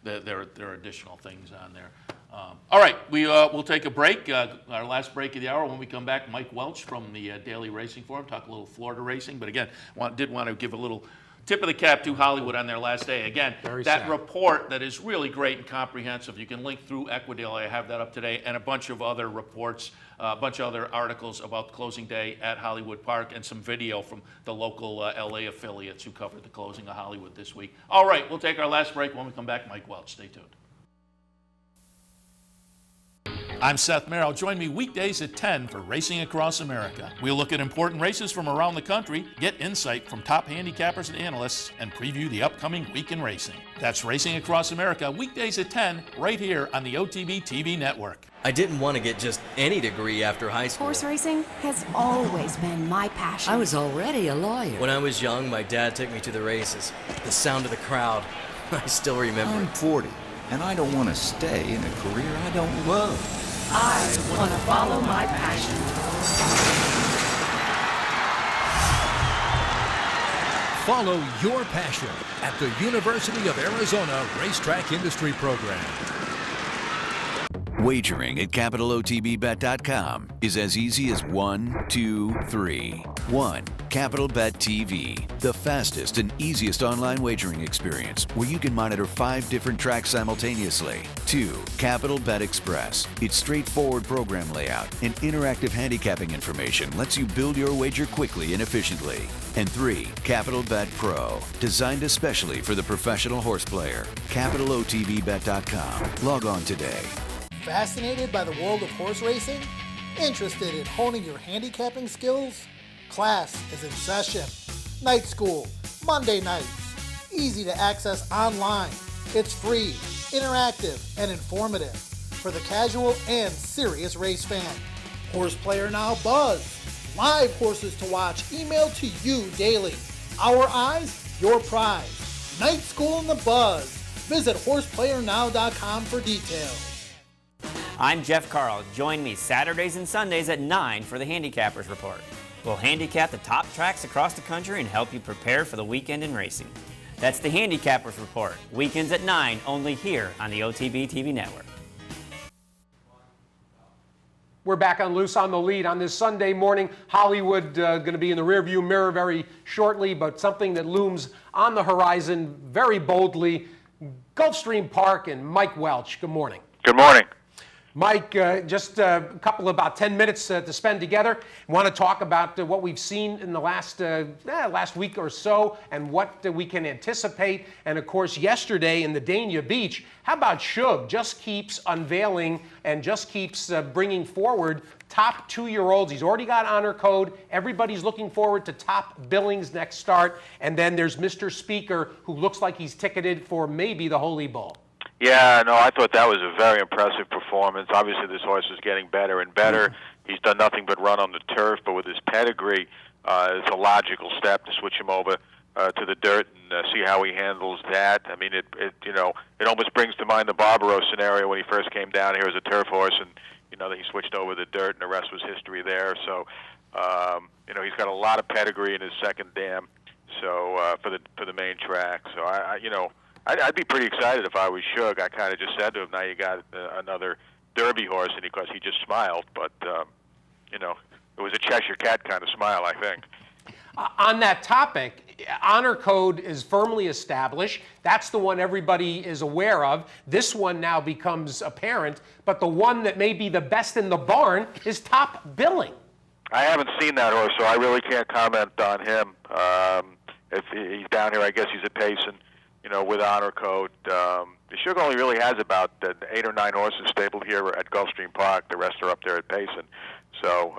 there are additional things on there. All right, we'll take a break, our last break of the hour. When we come back, Mike Welch from the Daily Racing Forum, talk a little Florida racing. But again, did want to give a little tip of the cap to Hollywood on their last day. Again, Very that sad. report that is really great and comprehensive. You can link through Equidale. I have that up today, and a bunch of other reports, a bunch of other articles about closing day at Hollywood Park, and some video from the local LA affiliates who covered the closing of Hollywood this week. All right, we'll take our last break. When we come back, Mike Welch. Stay tuned. I'm Seth Merrill. Join me weekdays at 10 for Racing Across America. We'll look at important races from around the country, get insight from top handicappers and analysts, and preview the upcoming week in racing. That's Racing Across America, weekdays at 10, right here on the OTB TV network. I didn't want to get just any degree after high school. Horse racing has always been my passion. I was already a lawyer. When I was young, my dad took me to the races. The sound of the crowd. I still remember. I'm 40, and I don't want to stay in a career I don't love. I want to follow my passion. Follow your passion at the University of Arizona Racetrack Industry Program. Wagering at CapitalOTBBet.com is as easy as 1, 2, 3. 1. Capital Bet TV, the fastest and easiest online wagering experience where you can monitor 5 different tracks simultaneously. 2. Capital Bet Express. Its straightforward program layout and interactive handicapping information lets you build your wager quickly and efficiently. And 3. Capital Bet Pro, designed especially for the professional horse player. CapitalOTBBet.com. Log on today. Fascinated by the world of horse racing? Interested in honing your handicapping skills? Class is in session. Night school, Monday nights. Easy to access online. It's free, interactive, and informative for the casual and serious race fan. Horse Player Now Buzz. Live horses to watch emailed to you daily. Our eyes, your prize. Night school in the Buzz. Visit horseplayernow.com for details. I'm Jeff Carl. Join me Saturdays and Sundays at 9 for the Handicappers Report. We'll handicap the top tracks across the country and help you prepare for the weekend in racing. That's the Handicappers Report, weekends at 9, only here on the OTB TV network. We're back on Loose on the Lead on this Sunday morning. Hollywood going to be in the rearview mirror very shortly, but something that looms on the horizon very boldly. Gulfstream Park and Mike Welch. Good morning. Good morning. Mike, just a couple about 10 minutes to spend together. I want to talk about what we've seen in the last week or so and what we can anticipate. And of course, yesterday in the Dania Beach, how about Shug just keeps unveiling and just keeps bringing forward top 2-year-olds. He's already got honor code. Everybody's looking forward to top billings next start. And then there's Mr. Speaker, who looks like he's ticketed for maybe the Holy Bull. Yeah, no, I thought that was a very impressive performance. Obviously, this horse is getting better and better. He's done nothing but run on the turf, but with his pedigree, it's a logical step to switch him over to the dirt and see how he handles that. I mean, it almost brings to mind the Barbaro scenario when he first came down here as a turf horse, and that he switched over to the dirt, and the rest was history there. So, he's got a lot of pedigree in his second dam. So for the main track, so I'd be pretty excited if I was Shug. I kind of just said to him, now you got another Derby horse, and because he just smiled. But, it was a Cheshire Cat kind of smile, I think. On that topic, honor code is firmly established. That's the one everybody is aware of. This one now becomes apparent, but the one that may be the best in the barn is top billing. I haven't seen that horse, so I really can't comment on him. If he's down here, I guess he's at Payson. With honor code. The Shug only really has about 8 or 9 horses stabled here at Gulfstream Park. The rest are up there at Payson. So,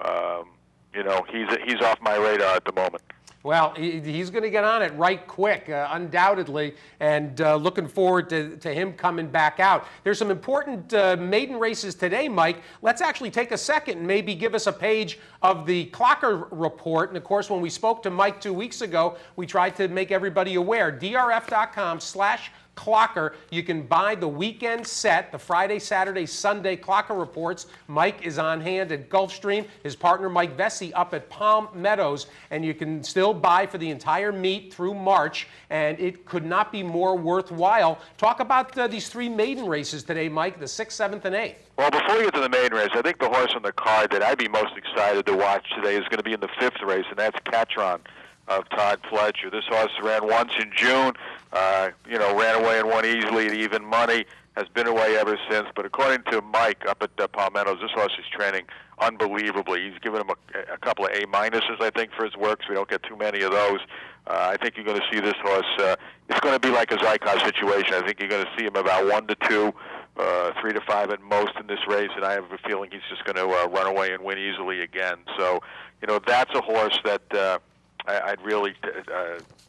he's off my radar at the moment. Well, he's going to get on it right quick, undoubtedly, and looking forward to him coming back out. There's some important maiden races today, Mike. Let's actually take a second and maybe give us a page of the Clocker report. And, of course, when we spoke to Mike 2 weeks ago, we tried to make everybody aware. drf.com/Clocker. You can buy the weekend set, the Friday, Saturday, Sunday Clocker reports. Mike is on hand at Gulfstream. His partner, Mike Vesey, up at Palm Meadows. And you can still buy for the entire meet through March. And it could not be more worthwhile. Talk about these 3 maiden races today, Mike, the 6th, 7th, and 8th. Well, before we get to the maiden race, I think the horse on the card that I'd be most excited to watch today is going to be in the 5th race, and that's Catron. of Todd Fletcher. This horse ran once in June, ran away and won easily at even money, has been away ever since. But according to Mike up at Palmetto's, this horse is training unbelievably. He's given him a couple of A-minuses, I think, for his work, so we don't get too many of those. I think you're going to see this horse. It's going to be like a Zykow situation. I think you're going to see him about 1 to 2, 3 to 5 at most in this race, and I have a feeling he's just going to run away and win easily again. So, that's a horse that I'd really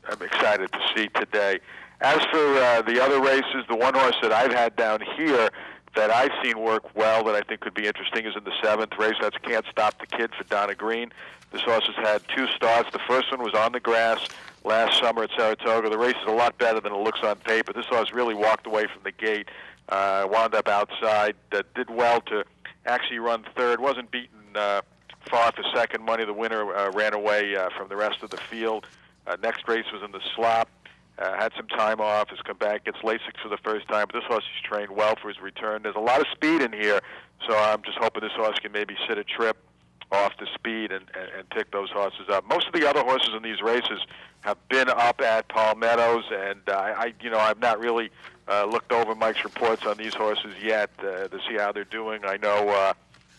I'm excited to see today. As for the other races, the one horse that I've had down here that I've seen work well that I think could be interesting is in the 7th race. That's Can't Stop the Kid for Donna Green. This horse has had 2 starts. The first one was on the grass last summer at Saratoga. The race is a lot better than it looks on paper. This horse really walked away from the gate, wound up outside, did well to actually run third, wasn't beaten far for second. Money the winner ran away from the rest of the field. Next race was in the slop. Had some time off, has come back, gets Lasix for the first time, but this horse is trained well for his return. There's a lot of speed in here, so I'm just hoping this horse can maybe sit a trip off the speed and pick those horses up. Most of the other horses in these races have been up at Palmetto's, and I've not really looked over Mike's reports on these horses yet to see how they're doing. I know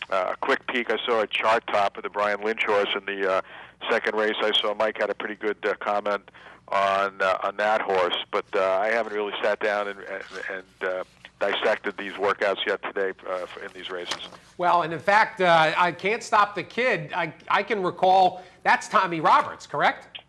a quick peek, I saw a chart top of the Brian Lynch horse in the second race. I saw Mike had a pretty good comment on that horse, but I haven't really sat down and dissected these workouts yet today in these races. Well, and in fact, I Can't Stop the Kid. I can recall that's Tommy Roberts, correct?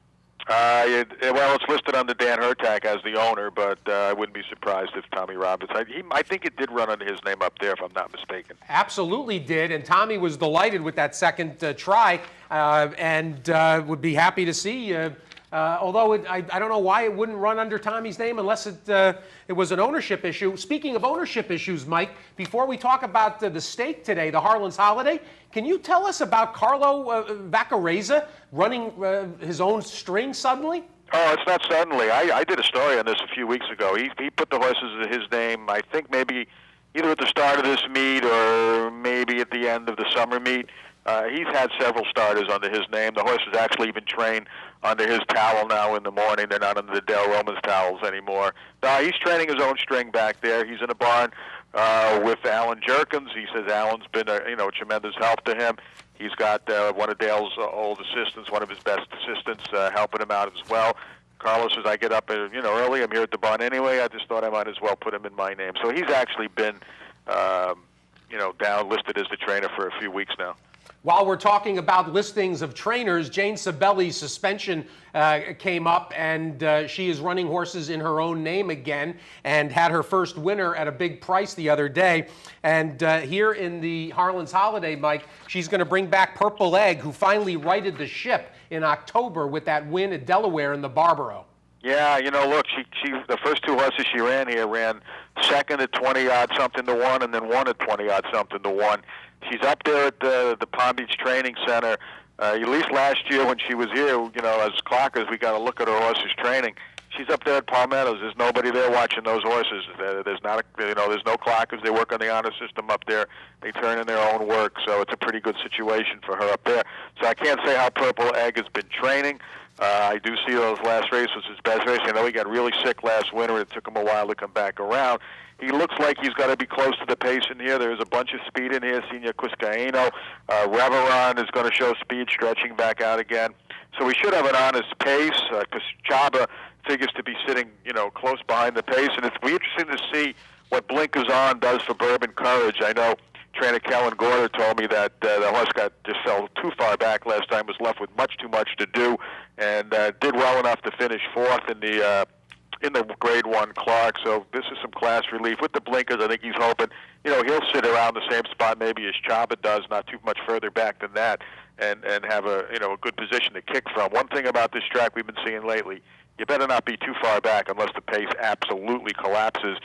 Well, it's listed under Dan Hertak as the owner, but I wouldn't be surprised if Tommy Roberts. I think it did run under his name up there, if I'm not mistaken. Absolutely did, and Tommy was delighted with that second try, and would be happy to see. Although I don't know why it wouldn't run under Tommy's name unless it was an ownership issue. Speaking of ownership issues, Mike, before we talk about the stake today, the Harlan's Holiday, can you tell us about Carlo Vaccarezza running his own string suddenly? Oh, it's not suddenly. I did a story on this a few weeks ago. He put the horses in his name, I think maybe either at the start of this meet or maybe at the end of the summer meet. He's had several starters under his name. The horse has actually been trained under his towel now in the morning. They're not under the Dale Romans towels anymore. No, he's training his own string back there. He's in a barn with Alan Jerkins. He says Alan's been a tremendous help to him. He's got one of Dale's old assistants, one of his best assistants, helping him out as well. Carlos says, I get up early. I'm here at the barn anyway. I just thought I might as well put him in my name. So he's actually been down listed as the trainer for a few weeks now. While we're talking about listings of trainers, Jane Sabelli's suspension came up, and she is running horses in her own name again and had her first winner at a big price the other day. And here in the Harlan's Holiday, Mike, she's going to bring back Purple Egg, who finally righted the ship in October with that win at Delaware in the Barbaro. Yeah, look, she the first 2 horses she ran here ran second at 20-odd something to 1 and then won at 20-odd something to 1. She's up there at the Palm Beach Training Center. At least last year when she was here, as clockers, we got to look at her horses training. She's up there at Palmetto's. There's nobody there watching those horses. There's not, there's no clockers. They work on the honor system up there. They turn in their own work, so it's a pretty good situation for her up there. So I can't say how Purple Egg has been training. I do see those last race was his best race. I know he got really sick last winter. It took him a while to come back around. He looks like he's got to be close to the pace in here. There's a bunch of speed in here. Senior Quiscaino. Reveron is going to show speed, stretching back out again. So we should have an honest pace because Chaba figures to be sitting, close behind the pace. And it's interesting to see what Blinkers On does for Bourbon Courage. I know trainer Kellen Gorder told me that the horse just fell too far back last time, was left with too much to do, and did well enough to finish 4th in the Grade 1 Clark. So this is some class relief. With the Blinkers, I think he's hoping, he'll sit around the same spot maybe as Chaba does, not too much further back than that, and have a good position to kick from. One thing about this track we've been seeing lately, you better not be too far back unless the pace absolutely collapses.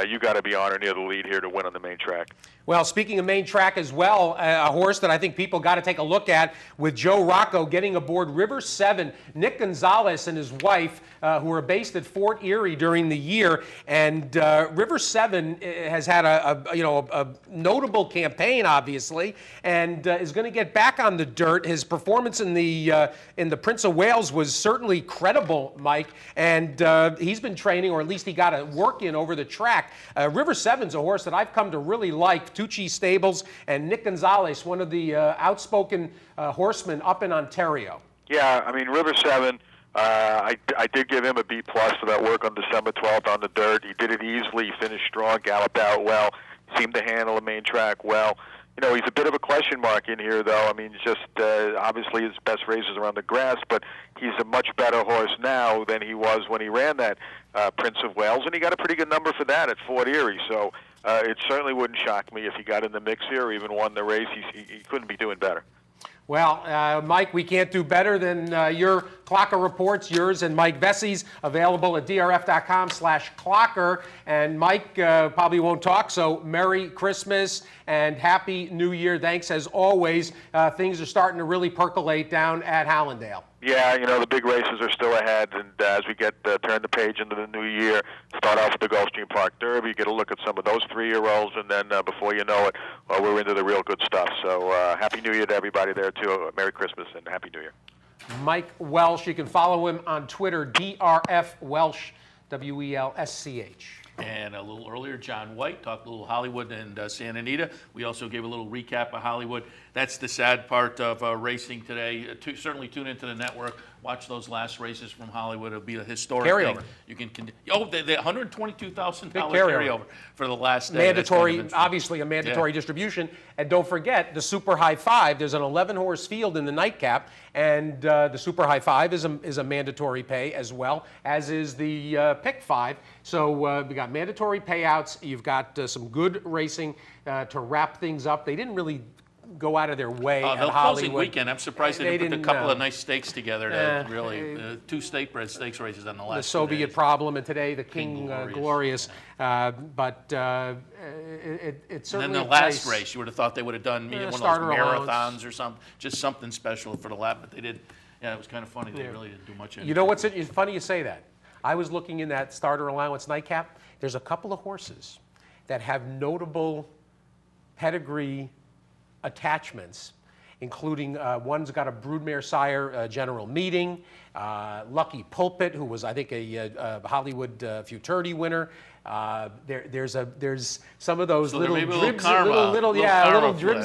You got to be on or near the lead here to win on the main track. Well, speaking of main track as well, a horse that I think people got to take a look at with Joe Rocco getting aboard River 7, Nick Gonzalez and his wife, who are based at Fort Erie during the year. And River 7 has had a notable campaign, obviously, and is going to get back on the dirt. His performance in the Prince of Wales was certainly credible, Mike, and he's been training, or at least he got a work in over the track. River 7's a horse that I've come to really like. Tucci Stables and Nick Gonzalez, one of the outspoken horsemen up in Ontario. Yeah, I mean, River 7, I did give him a B+ for that work on December 12th on the dirt. He did it easily. He finished strong, galloped out well, seemed to handle the main track well. You know, he's a bit of a question mark in here, though. I mean, just obviously his best races are on the grass, but he's a much better horse now than he was when he ran that Prince of Wales, and he got a pretty good number for that at Fort Erie. So it certainly wouldn't shock me if he got in the mix here or even won the race. He couldn't be doing better. Well, Mike, we can't do better than your Clocker reports, yours and Mike Vessey's, available at drf.com/Clocker. And Mike probably won't talk, so Merry Christmas and Happy New Year. Thanks, as always. Things are starting to really percolate down at Hallandale. Yeah, you know, the big races are still ahead, and as we get turn the page into the new year, start off with the Gulfstream Park Derby, get a look at some of those 3-year-olds, and then before you know it, we're into the real good stuff. So Happy New Year to everybody there, too. Merry Christmas and Happy New Year. Mike Welsch, you can follow him on Twitter, DRF Welsh, WELSCH. And a little earlier, John White talked a little Hollywood and Santa Anita. We also gave a little recap of Hollywood. That's the sad part of racing today. Certainly tune into the network. Watch those last races from Hollywood. It'll be a historic carryover thing. You can the $122,000 carryover for the last day. Mandatory, kind of obviously a mandatory distribution. And don't forget the Super High Five. There's an 11-horse field in the nightcap, and the Super High Five is a mandatory pay as well, as is the Pick 5. So we got mandatory payouts. You've got some good racing to wrap things up. They didn't really go out of their way at the Hollywood. Closing weekend, I'm surprised they didn't put a couple of nice stakes together to really, 2 state-bred stakes races on the last The Soviet Problem, and today the King Glorious. But it certainly. And then the last race, you would have thought they would have done one of those marathons or something, just something special for the lap, but they did. Yeah, it was kind of funny. They really didn't do much. You know what's it's funny you say that. I was looking in that starter allowance nightcap. There's a couple of horses that have notable pedigree attachments, including one's got a broodmare sire general meeting, Lucky Pulpit, who was, I think, a Hollywood Futurity winner. There's some of those little dribs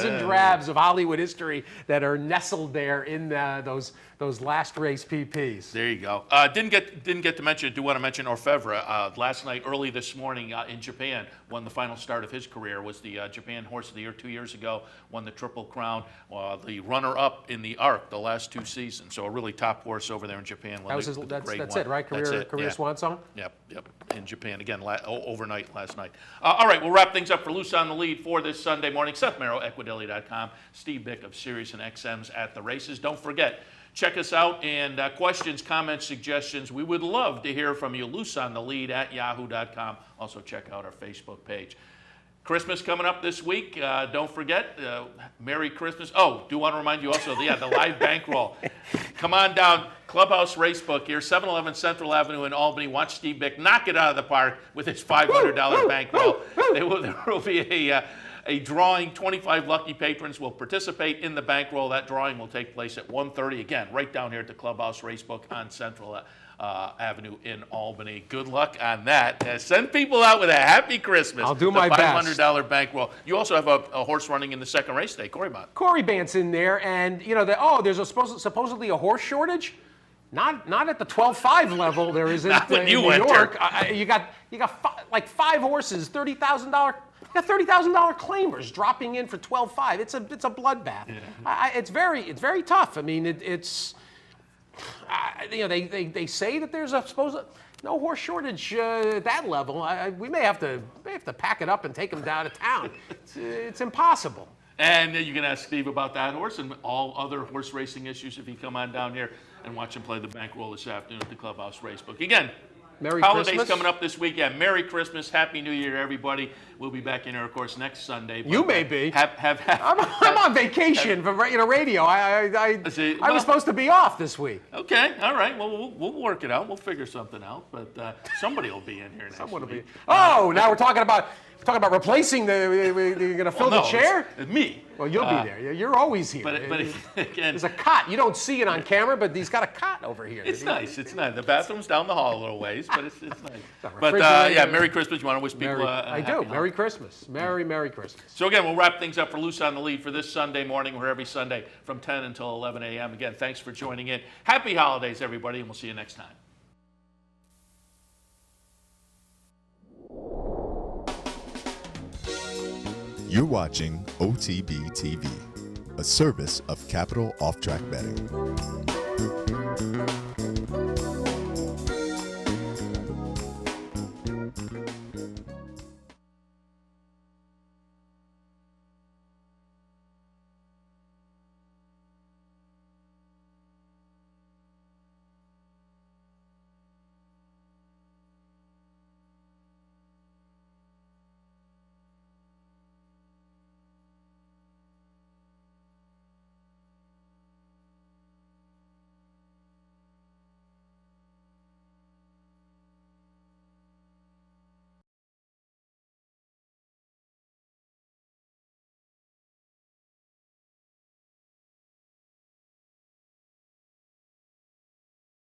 and drabs of Hollywood history that are nestled there in those last race PPs. There you go. Didn't get to mention. Do want to mention Orfevre. Last night, early this morning in Japan, won the final start of his career. Was the Japan Horse of the Year 2 years ago. Won the Triple Crown. The runner-up in the ARC the last 2 seasons. So a really top horse over there in Japan. That's it, right? Career swan song. Yep. In Japan again. Overnight last night. All right, we'll wrap things up for Loose on the Lead for this Sunday morning. Seth Merrow, Equidaily.com. Steve Bick of Sirius and XM's At the Races. Don't forget, check us out, and questions, comments, suggestions. We would love to hear from you. Loose on the Lead at yahoo.com. Also check out our Facebook page. Christmas coming up this week. Don't forget, Merry Christmas. Oh, do want to remind you also, the live bankroll. Come on down, Clubhouse Racebook here, 711 Central Avenue in Albany. Watch Steve Bick knock it out of the park with his $500 bankroll. There will be a drawing. 25 lucky patrons will participate in the bankroll. That drawing will take place at 1:30, again, right down here at the Clubhouse Racebook on Central Avenue in Albany. Good luck on that. Send people out with a happy Christmas. I'll do my best. $500 bankroll. You also have a horse running in the second race day, Corey Bant. Corey Bant's in there, and there's supposedly a horse shortage. Not at the 12.5 level. There isn't in New York. You got like 5 horses, $30,000. You got $30,000 claimers dropping in for 12.5. It's a bloodbath. Yeah. It's very tough. I mean, they say that there's no horse shortage at that level. We may have to pack it up and take them down to town. It's impossible. And you can ask Steve about that horse and all other horse racing issues if you come on down here. and watch them play the bankroll this afternoon at the Clubhouse Racebook. Again, Merry holidays Christmas. coming up this week. Yeah, Merry Christmas, Happy New Year, everybody. We'll be back in here, of course, next Sunday. You may be. I'm on vacation for radio. I was supposed to be off this week. Okay, all right. Well, we'll work it out. We'll figure something out. But somebody will be in here next Someone will week. be. Oh, now we're talking about replacing you're going to fill the chair? It's me. Well, you'll be there. You're always here. But again, there's a cot. You don't see it on camera, but he's got a cot over here. It's nice. It's nice. The bathroom's down the hall a little ways, but it's nice. But Merry Christmas. You want to wish people I do. Merry Christmas. Merry Christmas. So again, we'll wrap things up for Loose on the Lead for this Sunday morning. We're every Sunday from 10 until 11 a.m. Again, thanks for joining in. Happy holidays, everybody, and we'll see you next time. You're watching OTB TV, a service of Capital Off Track Betting.